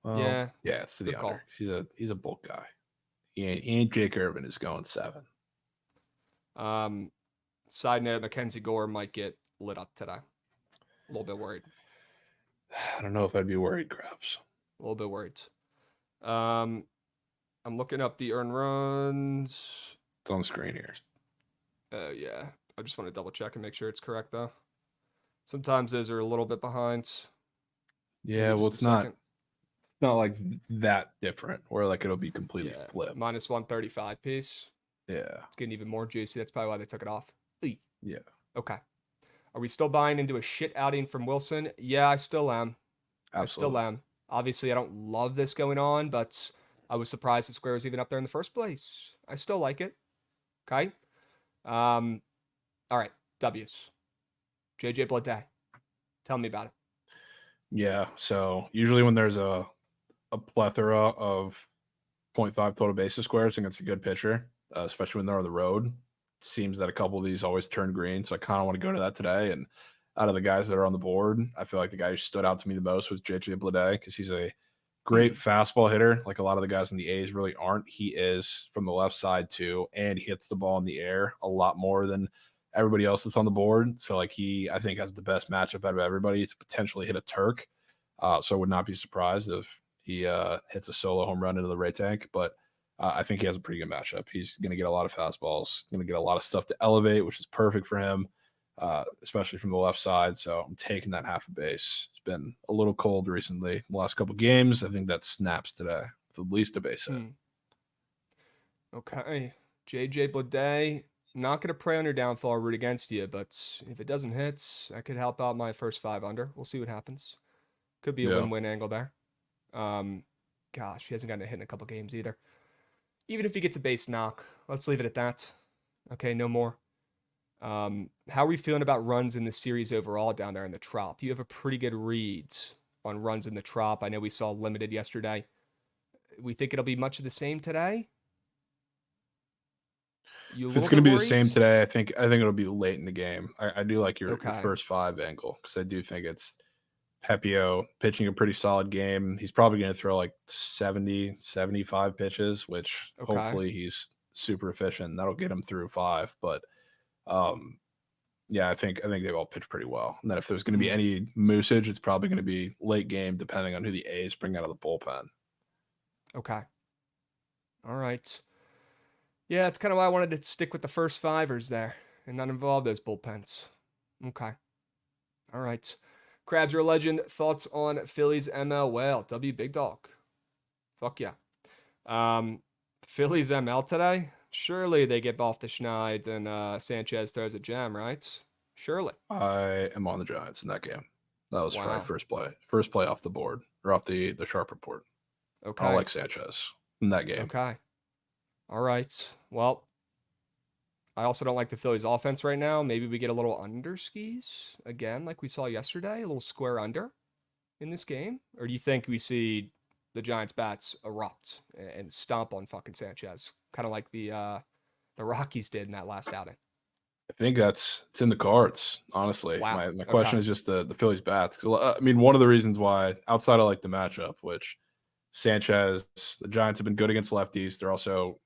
yeah, it's to the under. He's a bulk guy. He ain't Jake Irvin is going 7. Side note: Mackenzie Gore might get lit up today. A little bit worried. I don't know if I'd be worried, Krabs. A little bit worried. I'm looking up the earned runs. It's on screen here. Yeah. I just want to double check and make sure it's correct though. Sometimes those are a little bit behind. Yeah, well, it's not like that different where like it'll be completely flipped. Minus 135 piece. Yeah. It's getting even more juicy. That's probably why they took it off. Yeah. Okay. Are we still buying into a shit outing from Wilson? Yeah, I still am. Absolutely. I still am. Obviously, I don't love this going on, but I was surprised the square was even up there in the first place. I still like it. Okay. All right. W's. JJ Bleday. Tell me about it. Yeah. So usually when there's a plethora of 0.5 total basis squares against a good pitcher, especially when they're on the road, seems that a couple of these always turn green. So I kind of want to go to that today. And out of the guys that are on the board, I feel like the guy who stood out to me the most was JJ Bleday because he's a great fastball hitter. Like a lot of the guys in the A's really aren't. He is from the left side too, and he hits the ball in the air a lot more than everybody else that's on the board. So like I think has the best matchup out of everybody to potentially hit a Turk. So I would not be surprised if he hits a solo home run into the right tank. But I think he has a pretty good matchup. He's going to get a lot of fastballs, going to get a lot of stuff to elevate, which is perfect for him, especially from the left side. So I'm taking that half a base. It's been a little cold recently. The last couple games, I think that snaps today with at least a base hit. Okay. JJ Bleday, not going to pray on your downfall or root against you, but if it doesn't hit, that could help out my first 5 under. We'll see what happens. Could be a win-win angle there. Gosh, he hasn't gotten a hit in a couple games either. Even if he gets a base knock, let's leave it at that. Okay, no more. How are we feeling about runs in the series overall down there in the Trop? You have a pretty good read on runs in the Trop. I know we saw limited yesterday. We think it'll be much of the same today? If it's going to be the same today, I think it'll be late in the game. I do like your first 5 angle because I do think it's Pepio pitching a pretty solid game. He's probably going to throw like 70, 75 pitches, which hopefully he's super efficient. That'll get him through 5. But yeah, I think they all pitch pretty well. And then if there's going to be any moosage, it's probably going to be late game, depending on who the A's bring out of the bullpen. Okay. All right. Yeah, that's kind of why I wanted to stick with the first 5ers there and not involve those bullpens. Okay. All right. Krabs, you're a legend. Thoughts on Phillies ML Whale? W Big Dog. Fuck yeah. Phillies ML today? Surely they get off the Schneid and Sanchez throws a gem, right? Surely. I am on the Giants in that game. That was my first play. First play off the board or off the sharp report. Okay. I like Sanchez in that game. Okay. All right. Well, I also don't like the Phillies offense right now. Maybe we get a little under skis again, like we saw yesterday, a little square under in this game. Or do you think we see the Giants bats erupt and stomp on fucking Sanchez, kind of like the Rockies did in that last outing? I think it's in the cards, honestly. Wow. My question is just the Phillies bats. I mean, one of the reasons why, outside of like the matchup, which Sanchez, the Giants have been good against lefties. They're also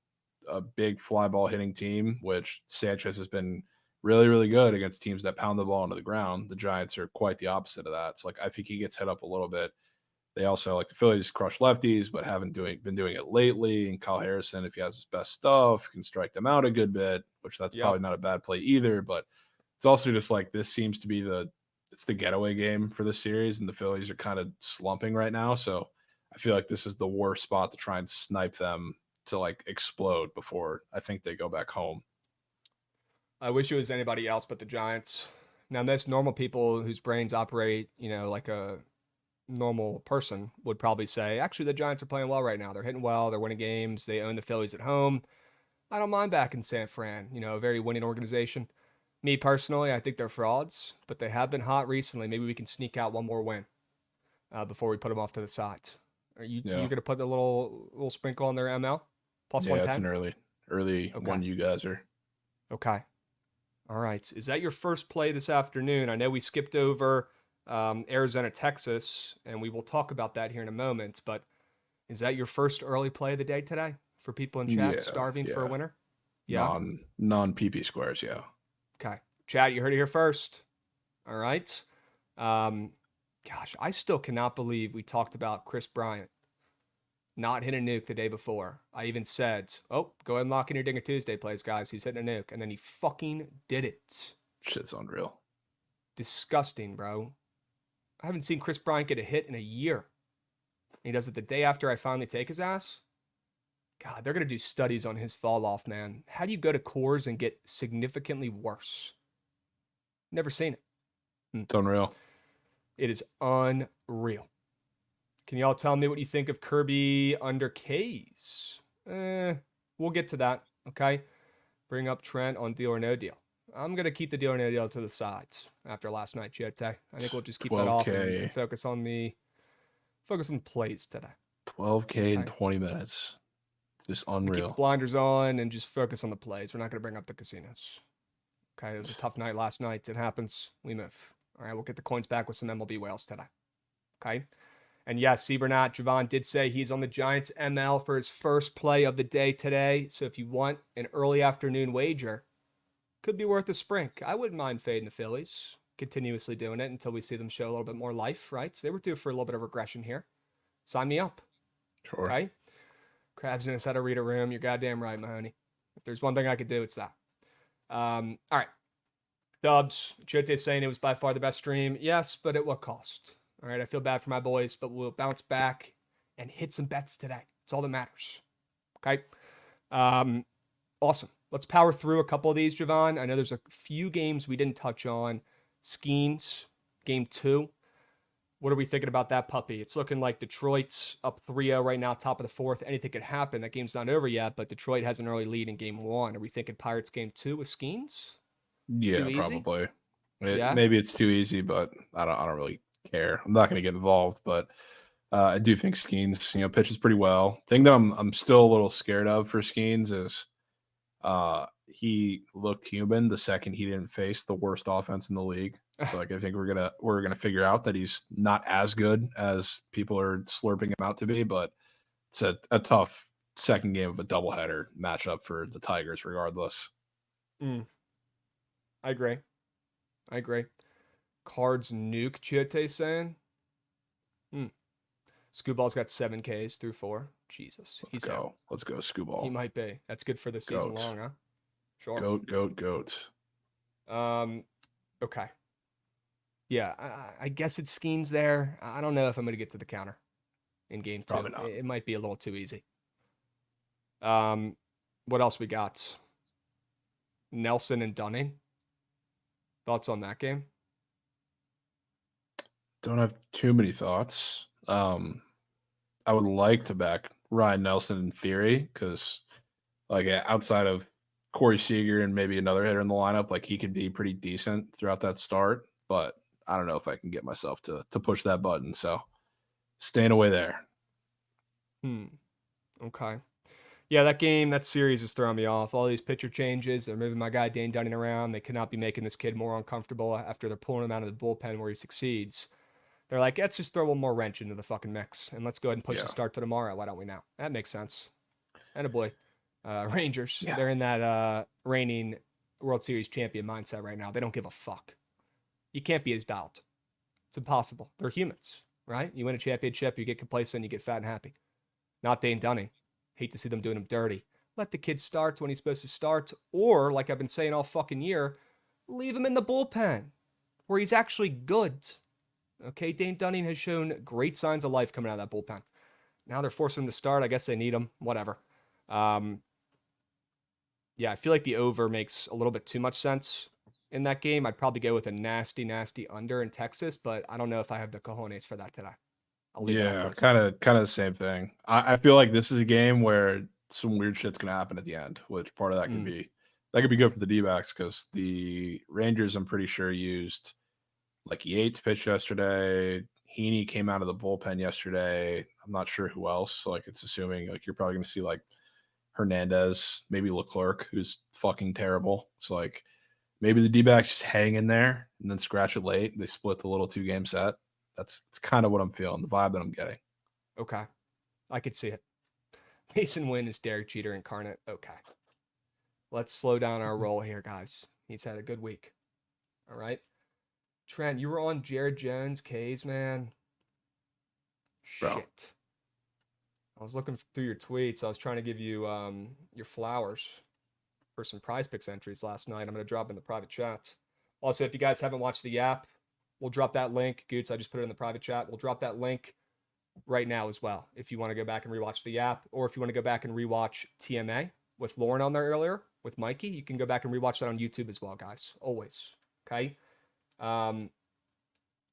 a big fly ball hitting team, which Sanchez has been really, really good against teams that pound the ball into the ground. The Giants are quite the opposite of that. So like I think he gets hit up a little bit. They also, like the Phillies, crush lefties, but haven't been doing it lately. And Kyle Harrison, if he has his best stuff, can strike them out a good bit, which that's probably not a bad play either. But it's also just like this seems to be the getaway game for this series, and the Phillies are kind of slumping right now. So I feel like this is the worst spot to try and snipe them to like explode before I think they go back home. I wish it was anybody else but the Giants. Now, most normal people whose brains operate, like a normal person would probably say, actually, the Giants are playing well right now. They're hitting well. They're winning games. They own the Phillies at home. I don't mind back in San Fran, a very winning organization. Me personally, I think they're frauds, but they have been hot recently. Maybe we can sneak out one more win before we put them off to the side. Are you going to put a little sprinkle on their ML? Plus 110? Yeah, it's an early one you guys are. Okay. All right. Is that your first play this afternoon? I know we skipped over Arizona, Texas, and we will talk about that here in a moment, but is that your first early play of the day today for people in chat starving for a winner? Yeah. Non-PP squares, yeah. Okay. Chat, you heard it here first. All right. Gosh, I still cannot believe we talked about Chris Bryant not hitting a nuke the day before. I even said, go ahead and lock in your Dinger Tuesday plays, guys. He's hitting a nuke. And then he fucking did it. Shit's unreal. Disgusting, bro. I haven't seen Chris Bryant get a hit in a year. He does it the day after I finally take his ass. God, they're going to do studies on his fall off, man. How do you go to Coors and get significantly worse? Never seen it. It's unreal. It is unreal. Can y'all tell me what you think of Kirby under K's? We'll get to that, okay? Bring up Trent on Deal or No Deal. I'm going to keep the deal to the sides after last night, Chiote. I think we'll just keep that off and 12K. focus on the plays today. 12K in Okay. 20 minutes. Just Keep the unreal. blinders on and just focus on the plays. We're not going to bring up the casinos. Okay, it was a tough night last night. It happens. We move. All right, we'll get the coins back with some MLB whales today. Okay. And yes, Sebernat, Jovan did say he's on the Giants ML for his first play of the day today. So if you want an early afternoon wager, could be worth a sprink. I wouldn't mind fading the Phillies, continuously doing it until we see them show a little bit more life, right? So they were due for a little bit of regression here. Sign me up. Sure. Okay. Krabs in how to read a room. You're goddamn right, Mahoney. If there's one thing I could do, it's that. All right. Dubs, Chote's saying it was by far the best stream. Yes, but at what cost? All right, I feel bad for my boys, but we'll bounce back and hit some bets today. It's all that matters. Okay. Awesome. Let's power through a couple of these, Jovan. I know there's a few games we didn't touch on. Skeens, game 2. What are we thinking about that puppy? It's looking like Detroit's up 3-0 right now, top of the 4th. Anything could happen. That game's not over yet, but Detroit has an early lead in game 1. Are we thinking Pirates game 2 with Skeens? Yeah, probably. Yeah? Maybe it's too easy, but I don't really care. I'm not going to get involved, but I do think Skeens, pitches pretty well. Thing that I'm still a little scared of for Skeens is he looked human the second he didn't face the worst offense in the league. So like I think we're gonna figure out that he's not as good as people are slurping him out to be, but it's a tough second game of a doubleheader matchup for the Tigers regardless. I agree. Cards nuke, Chiote saying. Scooball's got 7 Ks through 4. Jesus. Let's go, Scooball. He might be. That's good for the season long, huh? Sure. Goat. Okay. Yeah, I guess it's Skeens there. I don't know if I'm going to get to the counter in game 2. Probably not. It might be a little too easy. What else we got? Nelson and Dunning. Thoughts on that game? Don't have too many thoughts. I would like to back Ryan Nelson in theory because, like, outside of Corey Seager and maybe another hitter in the lineup, like he could be pretty decent throughout that start. But I don't know if I can get myself to push that button. So staying away there. Okay. Yeah, that series is throwing me off. All these pitcher changes. They're moving my guy Dane Dunning around. They cannot be making this kid more uncomfortable after they're pulling him out of the bullpen where he succeeds. They're like, let's just throw one more wrench into the fucking mix and let's go ahead and push the start to tomorrow. Why don't we now? That makes sense. And a boy, Rangers. Yeah. They're in that reigning World Series champion mindset right now. They don't give a fuck. You can't be as dialed. It's impossible. They're humans, right? You win a championship, you get complacent, you get fat and happy. Not Dane Dunning. Hate to see them doing him dirty. Let the kid start when he's supposed to start, or like I've been saying all fucking year, leave him in the bullpen where he's actually good. Okay, Dane Dunning has shown great signs of life coming out of that bullpen. Now they're forcing him to start. I guess they need him. Whatever. Yeah, I feel like the over makes a little bit too much sense in that game. I'd probably go with a nasty under in Texas, but I don't know if I have the cojones for that today. Yeah, kind of the same thing. I feel like this is a game where some weird shit's gonna happen at the end, which part of that could be good for the D-backs because the Rangers, I'm pretty sure, used like Yates pitched yesterday. Heaney came out of the bullpen yesterday. I'm not sure who else. So like it's assuming like you're probably gonna see like Hernandez, maybe Leclerc, who's fucking terrible. So like maybe the D-backs just hang in there and then scratch it late. They split the little 2-game set. It's kind of what I'm feeling, the vibe that I'm getting. Okay. I could see it. Mason Wynn is Derek Jeter incarnate. Okay. Let's slow down our roll here, guys. He's had a good week. All right. Trent, you were on Jared Jones, K's, man. Bro. Shit. I was looking through your tweets. I was trying to give you your flowers for some prize picks entries last night. I'm going to drop in the private chat. Also, if you guys haven't watched the app, we'll drop that link. Goots, I just put it in the private chat. We'll drop that link right now as well if you want to go back and rewatch the app, or if you want to go back and rewatch TMA with Lauren on there earlier with Mikey, you can go back and rewatch that on YouTube as well, guys. Always. Okay?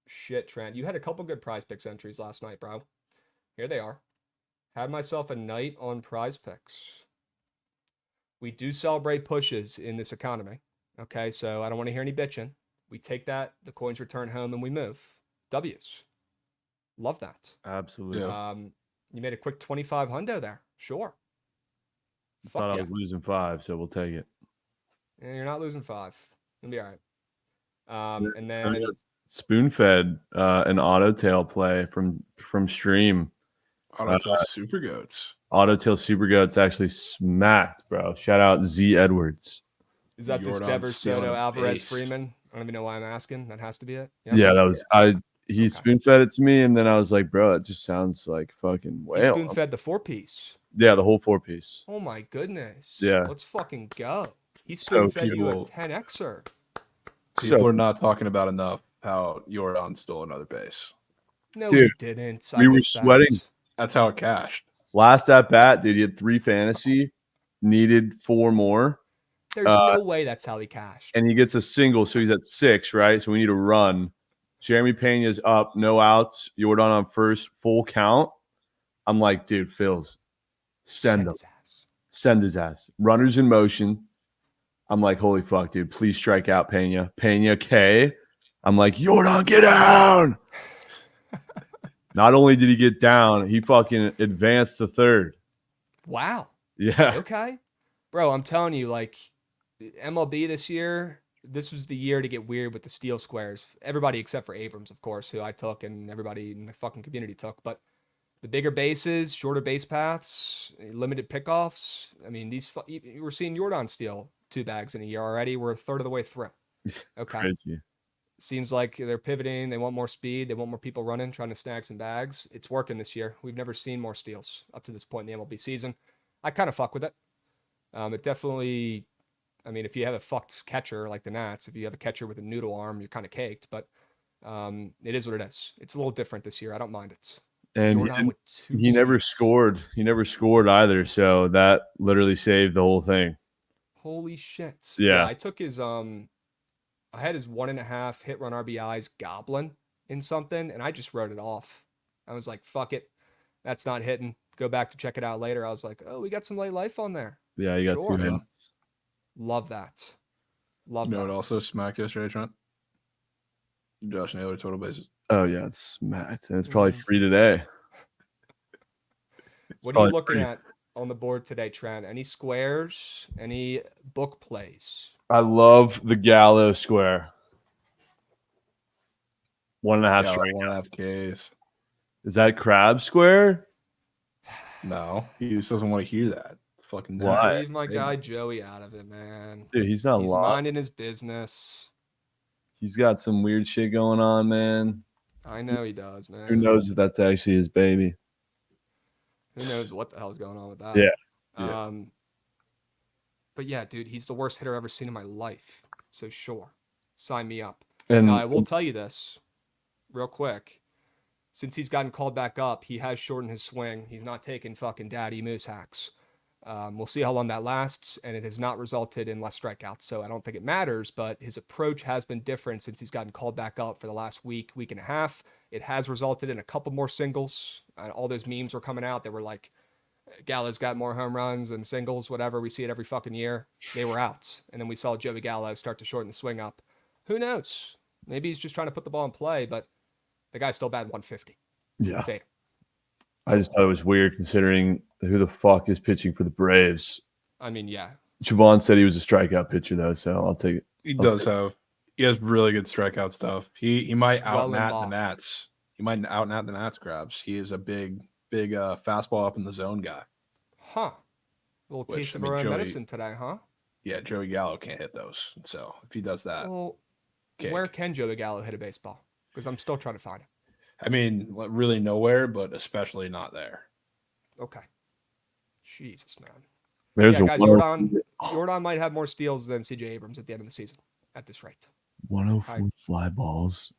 Shit, Trent. You had a couple good prize picks entries last night, bro. Here they are. Had myself a night on prize picks. We do celebrate pushes in this economy. Okay, so I don't want to hear any bitching. We take that, the coins return home, and we move. W's. Love that. Absolutely. Yeah. You made a quick 25 hundo there. Sure. Thought Fuck I yeah. was losing 5, so we'll take it. Yeah, you're not losing 5. You'll be all right. And I then got spoon-fed an auto tail play from stream. Autotail Super Goats. Auto tail super goats actually smacked, bro. Shout out Z Edwards. is that this Jordan Devers, stealing Soto, a Alvarez, base. Freeman? I don't even know why I'm asking. That has to be it. Yeah, that was he Okay. spoon-fed it to me, and then I was like, bro, it just sounds like fucking He whale. spoon-fed the 4-piece. Yeah, the whole 4-piece. Oh my goodness. Yeah. Let's fucking go. He So spoon-fed you a people- 10xer. People are not talking about enough how Jordan stole another base. No, Dude, he didn't. we I were missed that. sweating. That's how it cashed. Last at bat, dude, he had 3 fantasy, needed 4 more, There's no way that's how he cashed. and he gets a single, so he's at 6, right? So we need a run. Jeremy Pena's up, no outs. Jordan on first, full count. I'm like, dude, Phils, send him. his ass. Send his ass. Runners in motion. I'm like, holy fuck, dude. Please strike out Pena. Pena K. I'm like, Jordan, get down. Not only did he get down, he fucking advanced to third. Wow. Yeah. Okay. Bro, I'm telling you, like, MLB this year, this was the year to get weird with the steal squares. Everybody except for Abrams, of course, who I took and everybody in the fucking community took. But the bigger bases, shorter base paths, limited pickoffs. I mean, we're seeing Jordan steal 2 bags in a year already. We're a third of the way through. Okay. Crazy. Seems like they're pivoting. They want more speed. They want more people running, trying to snag some bags. It's working this year. We've never seen more steals up to this point in the MLB season. I kind of fuck with it. It definitely, I mean, if you have a fucked catcher like the Nats, if you have a catcher with a noodle arm, you're kind of caked. But it is what it is. It's a little different this year. I don't mind it. And Jordan with 2 he never steals. scored. He never scored either. So that literally saved the whole thing. Holy shit. Yeah. I took his I had his 1.5 hit run RBIs goblin in something, and I just wrote it off. I was like, fuck it. That's not hitting. Go back to check it out later. I was like, oh, we got some late life on there. Yeah, you got Sure. 2 hits. Love that. Love You know that. what also smacked yesterday, Trent? Josh Naylor total bases. Oh, yeah, it's smacked. And it's probably Mm. free today. What are you probably looking free. at on the board today, Trent? Any squares? Any book plays? I love the Gallo square. 1.5 Yeah, strike. 1.5 Ks. Is that Krabs square? No, he just doesn't want to hear that. Fucking Why? Leave my guy Joey out of it, man. Dude, he's not He's lost. minding his business. He's got some weird shit going on, man. I know he does, man. Who knows if that's actually his baby? Who knows what the hell's going on with that? Yeah. Yeah. But yeah, dude, he's the worst hitter I've ever seen in my life. So sure, sign me up. And Now, I will tell you this real quick. Since he's gotten called back up, he has shortened his swing. He's not taking fucking daddy moose hacks. We'll see how long that lasts, and it has not resulted in less strikeouts. So I don't think it matters, but his approach has been different since he's gotten called back up for the last week and a half. It has resulted in a couple more singles. All those memes were coming out that were like, Gallo's got more home runs and singles, whatever. We see it every fucking year. They were out. And then we saw Joey Gallo start to shorten the swing up. Who knows? Maybe he's just trying to put the ball in play, but the guy's still batting 150. yeah, Fade. I just thought it was weird considering who the fuck is pitching for the Braves. I mean, yeah. Jovan said he was a strikeout pitcher though, so I'll take it. He does have. He has really good strikeout stuff. He might Swell and out-nat the ball. Nats. He might out-nat the Nats, Krabs. He is a big fastball up in the zone guy. Huh. A little Which, taste I of mean, our own Joey- medicine today, huh? Yeah, Joey Gallo can't hit those. So if he does that, Well, cake. where can Joey Gallo hit a baseball? Because I'm still trying to find it. I mean, really nowhere, but especially not there. Okay. Jesus, man. There's Yeah, a guys, 104 Jordan might have more steals than CJ Abrams at the end of the season at this rate. 104 fly balls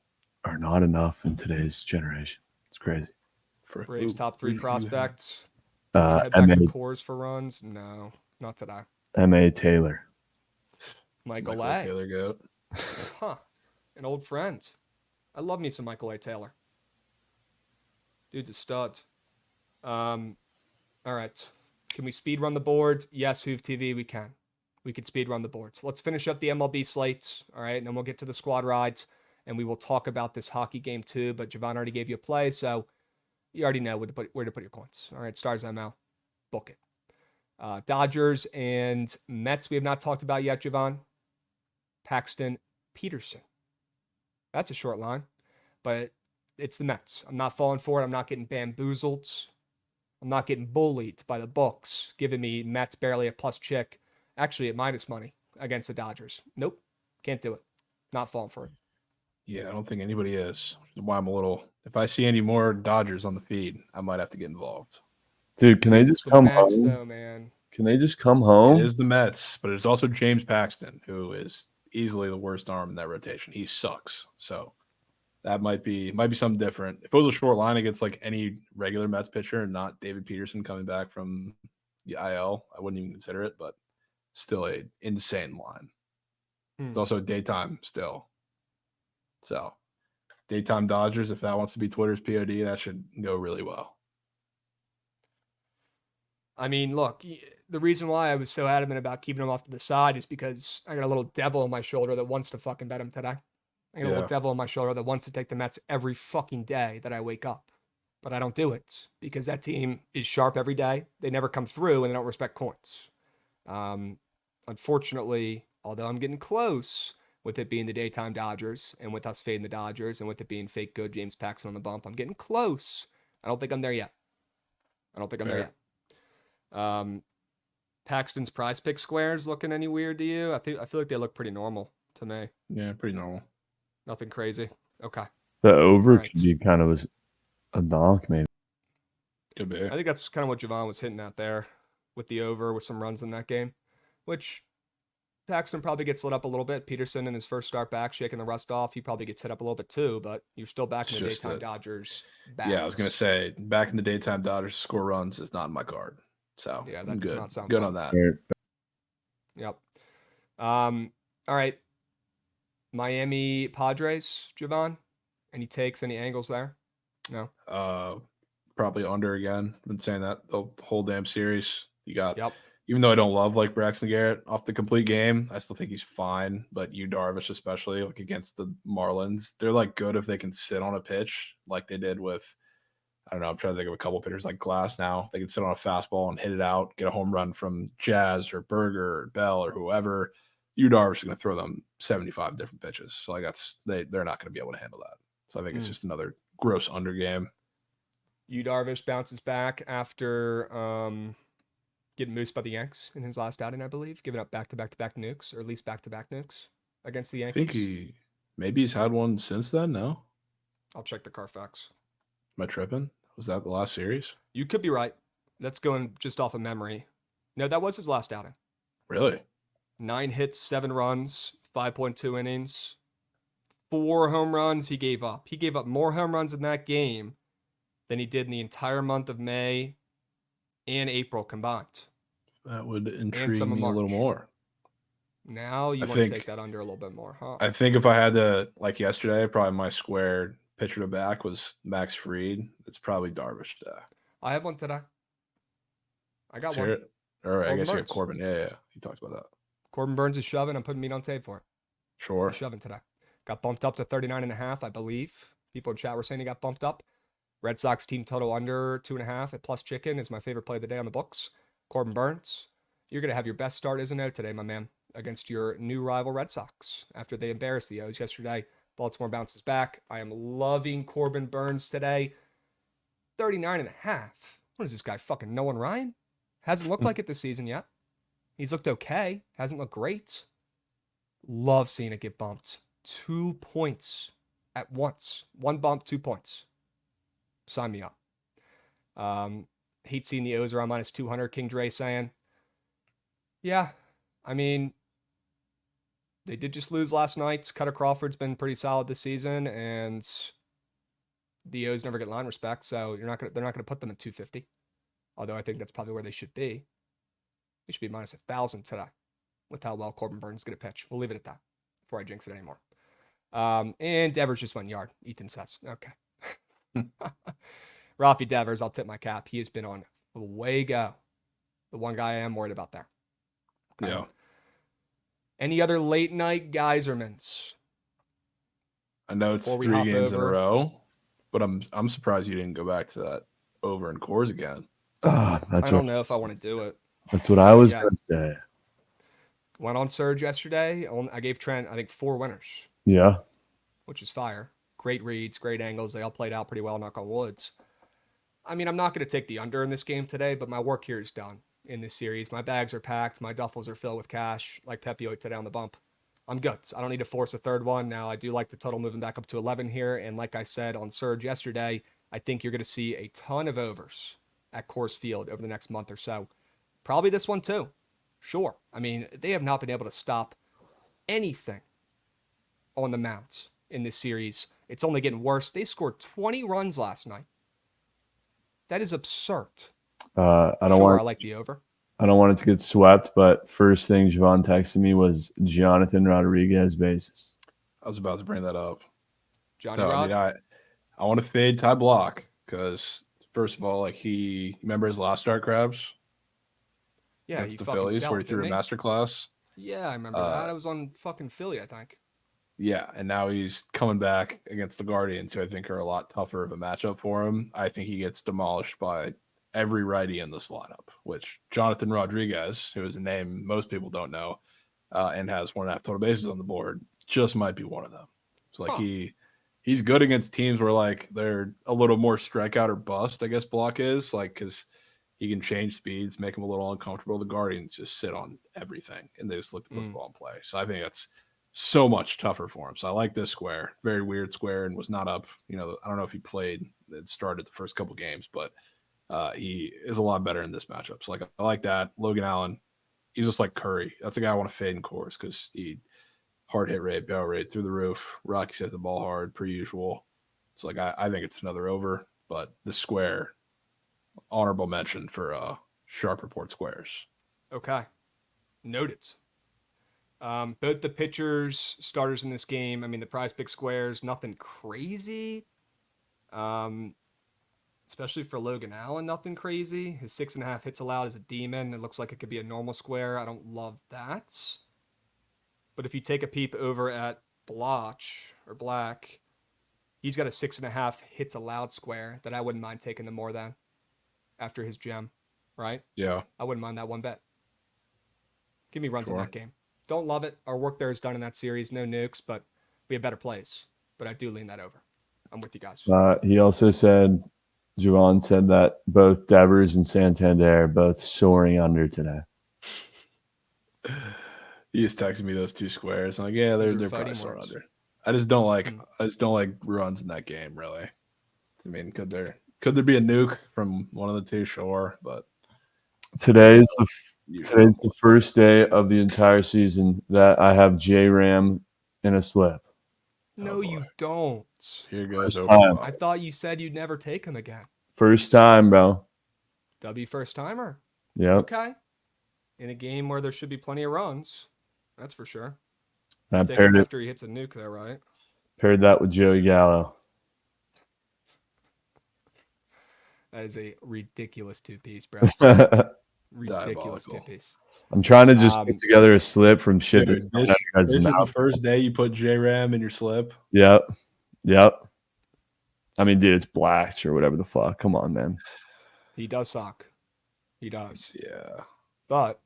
are not enough in today's generation. It's crazy. For Braves who- top who 3 do you have? prospect. Uh, Head back to M.A. cores for runs? No, not today. M.A. Taylor. Michael Michael A. Taylor goat. Huh. An old friend. I love me some Michael A. Taylor. Dude's a stud. All right. Can we speed run the board? Yes, Hoove TV, we can. we could speed run the boards. Let's finish up the MLB slate, all right? And then we'll get to the squad rides, and we will talk about this hockey game too. But Jovan already gave you a play, so you already know where to put your coins. All right, Stars ML, book it. Dodgers and Mets we have not talked about yet, Jovan. Paxton, Peterson. That's a short line, but it's the Mets. I'm not falling for it. I'm not getting bamboozled. I'm not getting bullied by the books, giving me Mets barely a plus chick, actually at minus money against the Dodgers. Nope, can't do it. Not falling for it. Yeah, I don't think anybody is. Which is why I'm a little. If I see any more Dodgers on the feed, I might have to get involved. Dude, can they Dude, just it's the come Mets, home? though, man. Can they just come home? It is the Mets, but it's also James Paxton, who is easily the worst arm in that rotation. He sucks. So that might be something different. If it was a short line against like any regular Mets pitcher and not David Peterson coming back from the IL, I wouldn't even consider it, but still a insane line. It's also daytime still. So daytime Dodgers, if that wants to be Twitter's POD, that should go really well. I mean, look, the reason why I was so adamant about keeping him off to the side is because I got a little devil on my shoulder that wants to fucking bet him today. I got a little devil on my shoulder that wants to take the Mets every fucking day that I wake up. But I don't do it because that team is sharp every day. They never come through and they don't respect coins. Unfortunately, although I'm getting close with it being the daytime Dodgers and with us fading the Dodgers and with it being fake good James Paxton on the bump, I'm getting close. I don't think I'm there yet. There yet. Paxton's prize pick squares looking any weird to you? I feel like they look pretty normal to me. Yeah, pretty normal. Nothing crazy. Okay. The over Right. could be kind of a donk, maybe. Could be. I think that's kind of what Jovan was hitting at there with the over with some runs in that game, which Paxton probably gets lit up a little bit. Peterson in his first start back, shaking the rust off. He probably gets hit up a little bit too, but you're still back in the daytime Dodgers. Yeah, I was going to say, back in the daytime Dodgers to score runs is not in my card. So yeah, that does not sound good fun. on that. Yep. All right. Miami Padres, Jovan. Any takes, any angles there? No. Probably under again. I've been saying that the whole damn series. You got, Yep. even though I don't love like Braxton Garrett off the complete game, I still think he's fine. But you Darvish, especially like against the Marlins, they're like good if they can sit on a pitch like they did with, I don't know, I'm trying to think of a couple pitchers like Glass now. They can sit on a fastball and hit it out, get a home run from Jazz or Berger or Bell or whoever. You Darvish is going to throw them 75 different pitches. So like they're not going to be able to handle that. So I think it's just another gross under game. Yu Darvish bounces back after getting moosed by the Yanks in his last outing, I believe, giving up back-to-back nukes, or at least back-to-back nukes against the Yankees. I think maybe he's had one since then. No, I'll check the Carfax. Am I tripping? Was that the last series? You could be right. That's going just off of memory. No, that was his last outing. Really? 9 hits, 7 runs, 5.2 innings, 4 home runs he gave up. He gave up more home runs in that game than he did in the entire month of May and April combined. That would intrigue some of me a little March. more. Now you want to take that under a little bit more, huh? I think if I had to, like yesterday, probably my square pitcher to back was Max Fried. It's probably Darvish today. I have one today. I got Let's one. hear it. Or I guess you have Burns. Corbin. Yeah. You talked about that. Corbin Burns is shoving. I'm putting meat on tape for it. Sure. He's shoving today. Got bumped up to 39.5, I believe. People in chat were saying he got bumped up. Red Sox team total under 2.5 at plus chicken is my favorite play of the day on the books. Corbin Burns, you're going to have your best start as a no today, my man, against your new rival Red Sox after they embarrassed the O's yesterday. Baltimore bounces back. I am loving Corbin Burns today. 39.5. What is this guy, fucking Nolan Ryan? Hasn't looked like it this season yet. He's looked okay. Hasn't looked great. Love seeing it get bumped. 2 points at once. 1 bump, 2 points. Sign me up. Hate seeing the O's around minus 200. King Dre saying, yeah, I mean, they did just lose last night. Cutter Crawford's been pretty solid this season, and the O's never get line respect, so they're not gonna put them at 250. Although I think that's probably where they should be. They should be minus 1,000 today with how well Corbin Burns is going to pitch. We'll leave it at that before I jinx it anymore. And Devers just went yard, Ethan says. Okay. Rafi Devers, I'll tip my cap. He has been on fuego. The one guy I am worried about there. Okay. Any other late night Geysermans? I know it's Before we 3 hop games in a over. row, but I'm surprised you didn't go back to that over in cores again. That's I don't know if I want to do it. That's what I was Yeah. going to say. Went on Surge yesterday. I gave Trent, I think, 4 winners, Yeah. which is fire. Great reads, great angles. They all played out pretty well, knock on woods. I mean, I'm not going to take the under in this game today, but my work here is done in this series. My bags are packed. My duffels are filled with cash, like Pepioid today on the bump. I'm good. I don't need to force a third one. Now, I do like the total moving back up to 11 here. And like I said on Surge yesterday, I think you're going to see a ton of overs at Coors Field over the next month or so. Probably this one too. Sure. I mean, they have not been able to stop anything on the mound in this series. It's only getting worse. They scored 20 runs last night. That is absurd. I don't Sure, want I like the over. I don't want it to get swept, but first thing Jovan texted me was Jonathan Rodriguez bases. I was about to bring that up. Johnny So, Rod? I want to fade Ty Block because, first of all, like remember his last start, Krabs? Yeah, Against he the fucking Phillies dealt, where he threw a didn't he? masterclass. Yeah, I remember that. I was on fucking Philly, I think. Yeah, and now he's coming back against the Guardians, who I think are a lot tougher of a matchup for him. I think he gets demolished by every righty in this lineup, which Jonathan Rodriguez, who is a name most people don't know, and has 1.5 total bases on the board, just might be one of them. So like he's good against teams where like they're a little more strikeout or bust, I guess Block is, like because he can change speeds, make them a little uncomfortable. The Guardians just sit on everything and they just look to put the ball in play. So I think that's so much tougher for him. So I like this square. Very weird square and was not up. I don't know if he played and started the first couple games, but he is a lot better in this matchup. So like I like that. Logan Allen, he's just like Curry. That's a guy I want to fade in course because he hard hit rate, barrel rate through the roof. Rockies hit the ball hard per usual. So like I think it's another over, but the square, honorable mention for Sharp Report squares. Okay. Noted. Both the pitchers, starters in this game, I mean, the prize pick squares, nothing crazy. Especially for Logan Allen, nothing crazy. His 6.5 hits allowed is a demon. It looks like it could be a normal square. I don't love that. But if you take a peep over at Black, he's got a 6.5 hits allowed square that I wouldn't mind taking the more than after his gem, right? Yeah. I wouldn't mind that one bet. Give me runs in that game. Don't love it. Our work there is done in that series. No nukes, but we have better plays. But I do lean that over. I'm with you guys. He also said, Jovan said that both Devers and Santander are both soaring under today. He just texted me those two squares. I'm like, yeah, they're probably soaring under. I just don't like runs in that game, really. I mean, could there be a nuke from one of the two? Sure, but Today's the first day of the entire season that I have J-Ram in a slip. No, you don't. Here goes First over. time. I thought you said you'd never take him again. First time, bro. W first timer. Yep. Okay. In a game where there should be plenty of runs. That's for sure. I Take him after he hits a nuke there, right? Paired that with Joey Gallo. That is a ridiculous two-piece, bro. I'm Ridiculous two-piece. trying to just put together a slip from shit Dude, that's this is the first day you put J-Ram in your slip. Yep. I mean, dude, it's Black or whatever the fuck. Come on, man. He does suck. He does. Yeah. But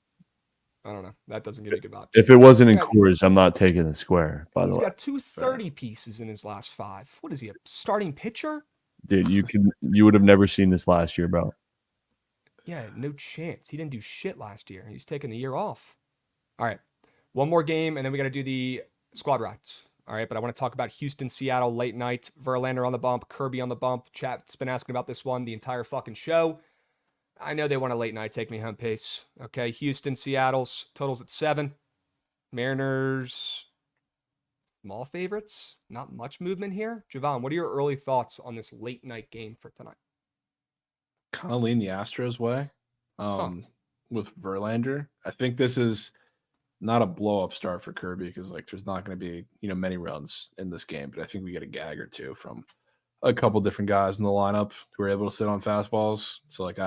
I don't know. That doesn't give me a good vibe. If it wasn't in Coors, I'm not taking the square, by the way. He's got 230 pieces in his last 5. What is he, a starting pitcher? Dude, you would have never seen this last year, bro. Yeah, no chance. He didn't do shit last year. He's taking the year off. All right. One more game, and then we got to do the squad rides. All right, but I want to talk about Houston, Seattle, late night. Verlander on the bump, Kirby on the bump. Chat's been asking about this one the entire fucking show. I know they want a late night take me home pace. Okay, Houston, Seattle's totals at 7. Mariners, small favorites. Not much movement here. Jovan, what are your early thoughts on this late night game for tonight? Kind of lean the Astros way with Verlander. I think this is not a blow up start for Kirby because like there's not going to be many runs in this game, but I think we get a gag or two from a couple different guys in the lineup who are able to sit on fastballs. So like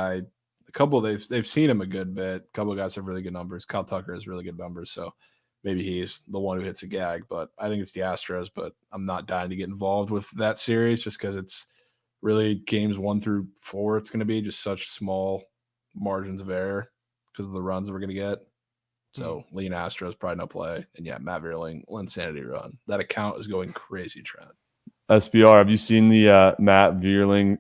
they've seen him a good bit. A couple of guys have really good numbers. Kyle Tucker has really good numbers, so maybe he's the one who hits a gag, but I think it's the Astros. But I'm not dying to get involved with that series just because it's really games 1 through 4. It's going to be just such small margins of error because of the runs that we're going to get. So lean Astros, probably no play. And yeah, Matt Vierling, insanity run. That account is going crazy, Trent. SBR, have you seen the Matt Vierling?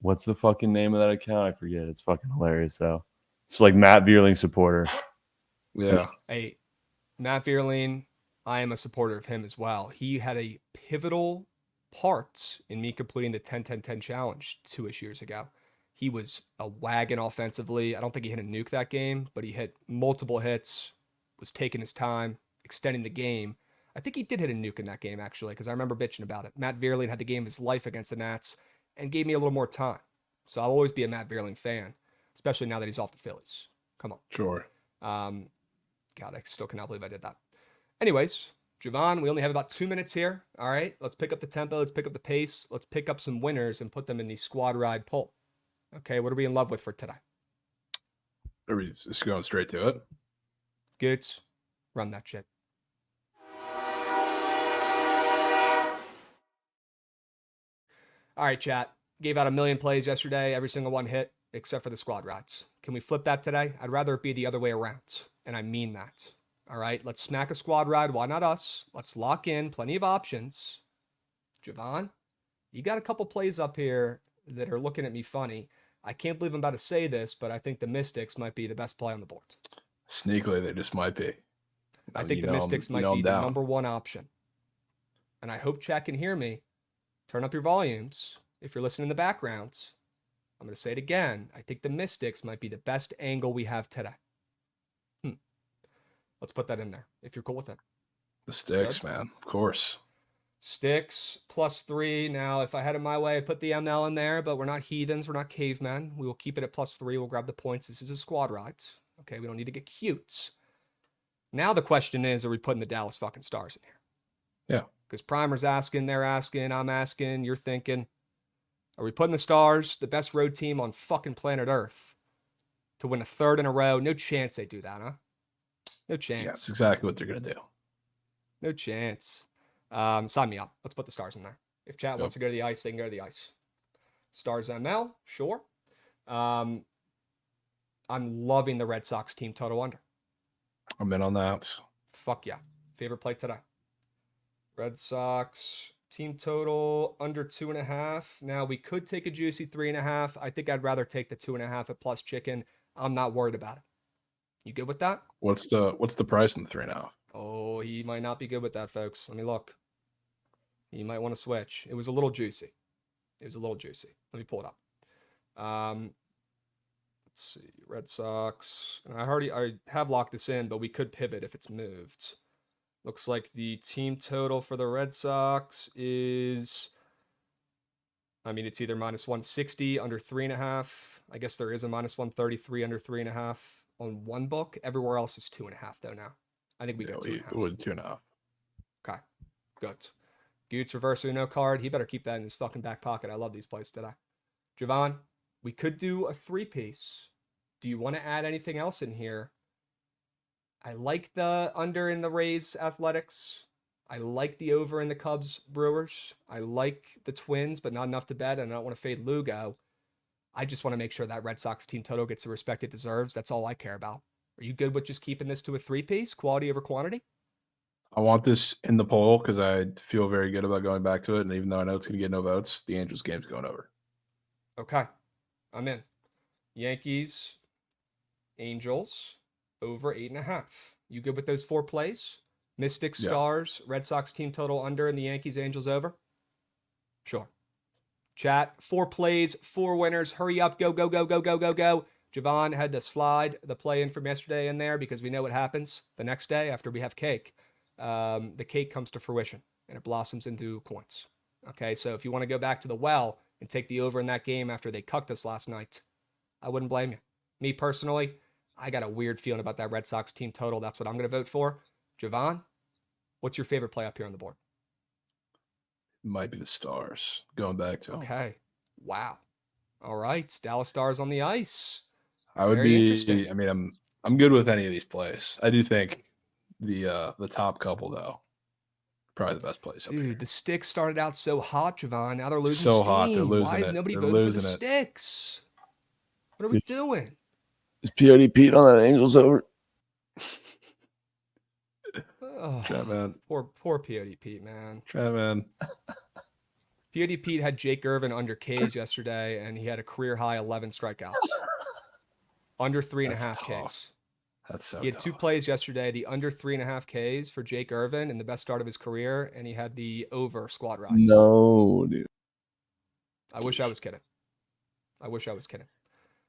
What's the fucking name of that account? I forget. It's fucking hilarious though. It's like Matt Vierling supporter. Yeah. Hey, Matt Vierling, I am a supporter of him as well. He had a pivotal part in me completing the 10-10-10 challenge 2-ish years ago. He was a wagon offensively. I don't think he hit a nuke that game, but he hit multiple hits, was taking his time, extending the game. I think he did hit a nuke in that game, actually, because I remember bitching about it. Matt Vierling had the game of his life against the Nats and gave me a little more time. So I'll always be a Matt Vierling fan, especially now that he's off the Phillies. Come on. Sure. God, I still cannot believe I did that. Anyways, Jovan, we only have about 2 minutes here. All right, let's pick up the tempo. Let's pick up the pace. Let's pick up some winners and put them in the squad ride poll. Okay, what are we in love with for today? Are we just going straight to it? Goods, run that shit. All right, chat. Gave out 1 million plays yesterday. Every single one hit, except for the squad rides. Can we flip that today? I'd rather it be the other way around, and I mean that. All right, let's smack a squad ride. Why not us? Let's lock in. Plenty of options. Jovan, you got a couple plays up here that are looking at me funny. I can't believe I'm about to say this, but I think the Mystics might be the best play on the board. Sneakily, they just might be. I think the Mystics might be the number one option. And I hope chat can hear me. Turn up your volumes. If you're listening in the background, I'm going to say it again. I think the Mystics might be the best angle we have today. Let's put that in there, if you're cool with it. The sticks, man. Of course. Sticks +3. Now, if I had it my way, I'd put the ML in there, but we're not heathens. We're not cavemen. We will keep it at +3. We'll grab the points. This is a squad ride. Okay, we don't need to get cute. Now the question is, are we putting the Dallas fucking Stars in here? Yeah. Because Primer's asking, they're asking, I'm asking, you're thinking. Are we putting the Stars, the best road team on fucking planet Earth, to win a third in a row? No chance they do that, huh? No chance. Yeah, that's exactly what they're going to do. No chance. Sign me up. Let's put the Stars in there. If chat wants to go to the ice, they can go to the ice. Stars ML, sure. I'm loving the Red Sox team total under. I'm in on that. Fuck yeah. Favorite play today. Red Sox team total under 2.5. Now we could take a juicy 3.5. I think I'd rather take the 2.5 at plus chicken. I'm not worried about it. You good with that? What's the price in the 3.5? Oh, he might not be good with that, folks. Let me look. He might want to switch. It was a little juicy. Let me pull it up. Let's see. Red Sox. I have locked this in, but we could pivot if it's moved. Looks like the team total for the Red Sox is, it's either -160 under 3.5. I guess there is a -133 under 3.5 on one book. Everywhere else is 2.5 though now. I think we go 2.5. With 2.5. Okay, good. Goots reverse Uno card. He better keep that in his fucking back pocket. I love these plays today. Jovan, we could do a 3-piece. Do you want to add anything else in here? I like the under in the Rays Athletics. I like the over in the Cubs Brewers. I like the Twins, but not enough to bet, and I don't want to fade Lugo. I just want to make sure that Red Sox team total gets the respect it deserves. That's all I care about. Are you good with just keeping this to a 3-piece, quality over quantity? I want this in the poll because I feel very good about going back to it. And even though I know it's going to get no votes, the Angels game's going over. Okay, I'm in. Yankees, Angels, over 8.5. You good with those 4 plays? Mystics, Stars, Red Sox team total under, and the Yankees, Angels over? Sure. Chat, 4 plays, 4 winners. Hurry up, go, go, go, go, go, go, go. Jovan had to slide the play in from yesterday in there because we know what happens the next day after we have cake. The cake comes to fruition, and it blossoms into coins. Okay, so if you want to go back to the well and take the over in that game after they cucked us last night, I wouldn't blame you. Me personally, I got a weird feeling about that Red Sox team total. That's what I'm going to vote for. Jovan, what's your favorite play up here on the board? Might be the Stars. Going back to them. Okay. Wow. All right. Dallas Stars on the ice. I would Very interesting. I'm good with any of these plays. I do think the top couple though. Probably the best place. Dude, the sticks started out so hot, Jovan. Now they're losing So steam. hot, they're losing Why is it. nobody They're voting for the losing it. sticks? What are we doing? Is POD Pete on that Angels over? Oh, Chat man. poor POD Pete, man. Chat man. POD Pete had Jake Irvin under Ks yesterday, and he had a career high 11 strikeouts. Under 3.5 That's Ks. tough. That's so He had tough. 2 plays yesterday, the under 3.5 Ks for Jake Irvin in the best start of his career, and he had the over squad rides. No, dude. I wish I was kidding. I wish I was kidding.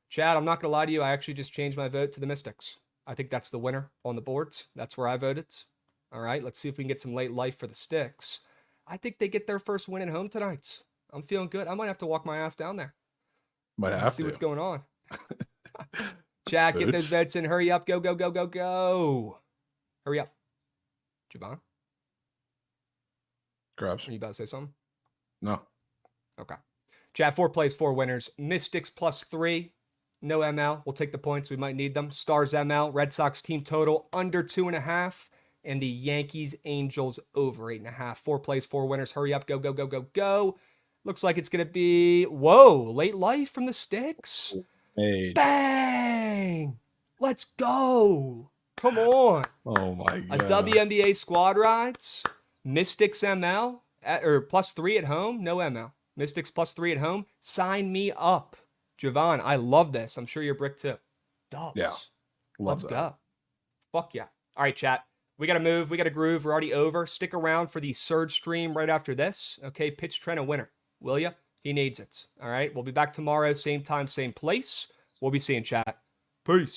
Chad, I'm not going to lie to you. I actually just changed my vote to the Mystics. I think that's the winner on the boards. That's where I voted. All right, let's see if we can get some late life for the Sticks. I think they get their first win at home tonight. I'm feeling good. I might have to walk my ass down there. Might and have see to. what's going on. Chad, get those votes in. Hurry up. Go, go, go, go, go. Hurry up. Jovan, Krabs. are you about to say something? No. Okay. Chad, 4 plays, 4 winners. Mystics +3. No ML. We'll take the points. We might need them. Stars ML. Red Sox team total under 2.5. And the Yankees Angels over 8.5. 4 plays, 4 winners. Hurry up. Go, go, go, go, go. Looks like it's going to be, whoa, late life from the Sticks. Hey. Bang! Let's go. Come on. Oh my god. A WNBA squad rides. Mystics ML or +3 at home. No ML. Mystics +3 at home. Sign me up. Jovan, I love this. I'm sure you're brick too. Dubs. Yeah. Let's go. Fuck yeah. All right, chat. We got to move. We got to groove. We're already over. Stick around for the Surge stream right after this. Okay, pitch Trent a winner. Will ya? He needs it. All right. We'll be back tomorrow. Same time, same place. We'll be seeing chat. Peace.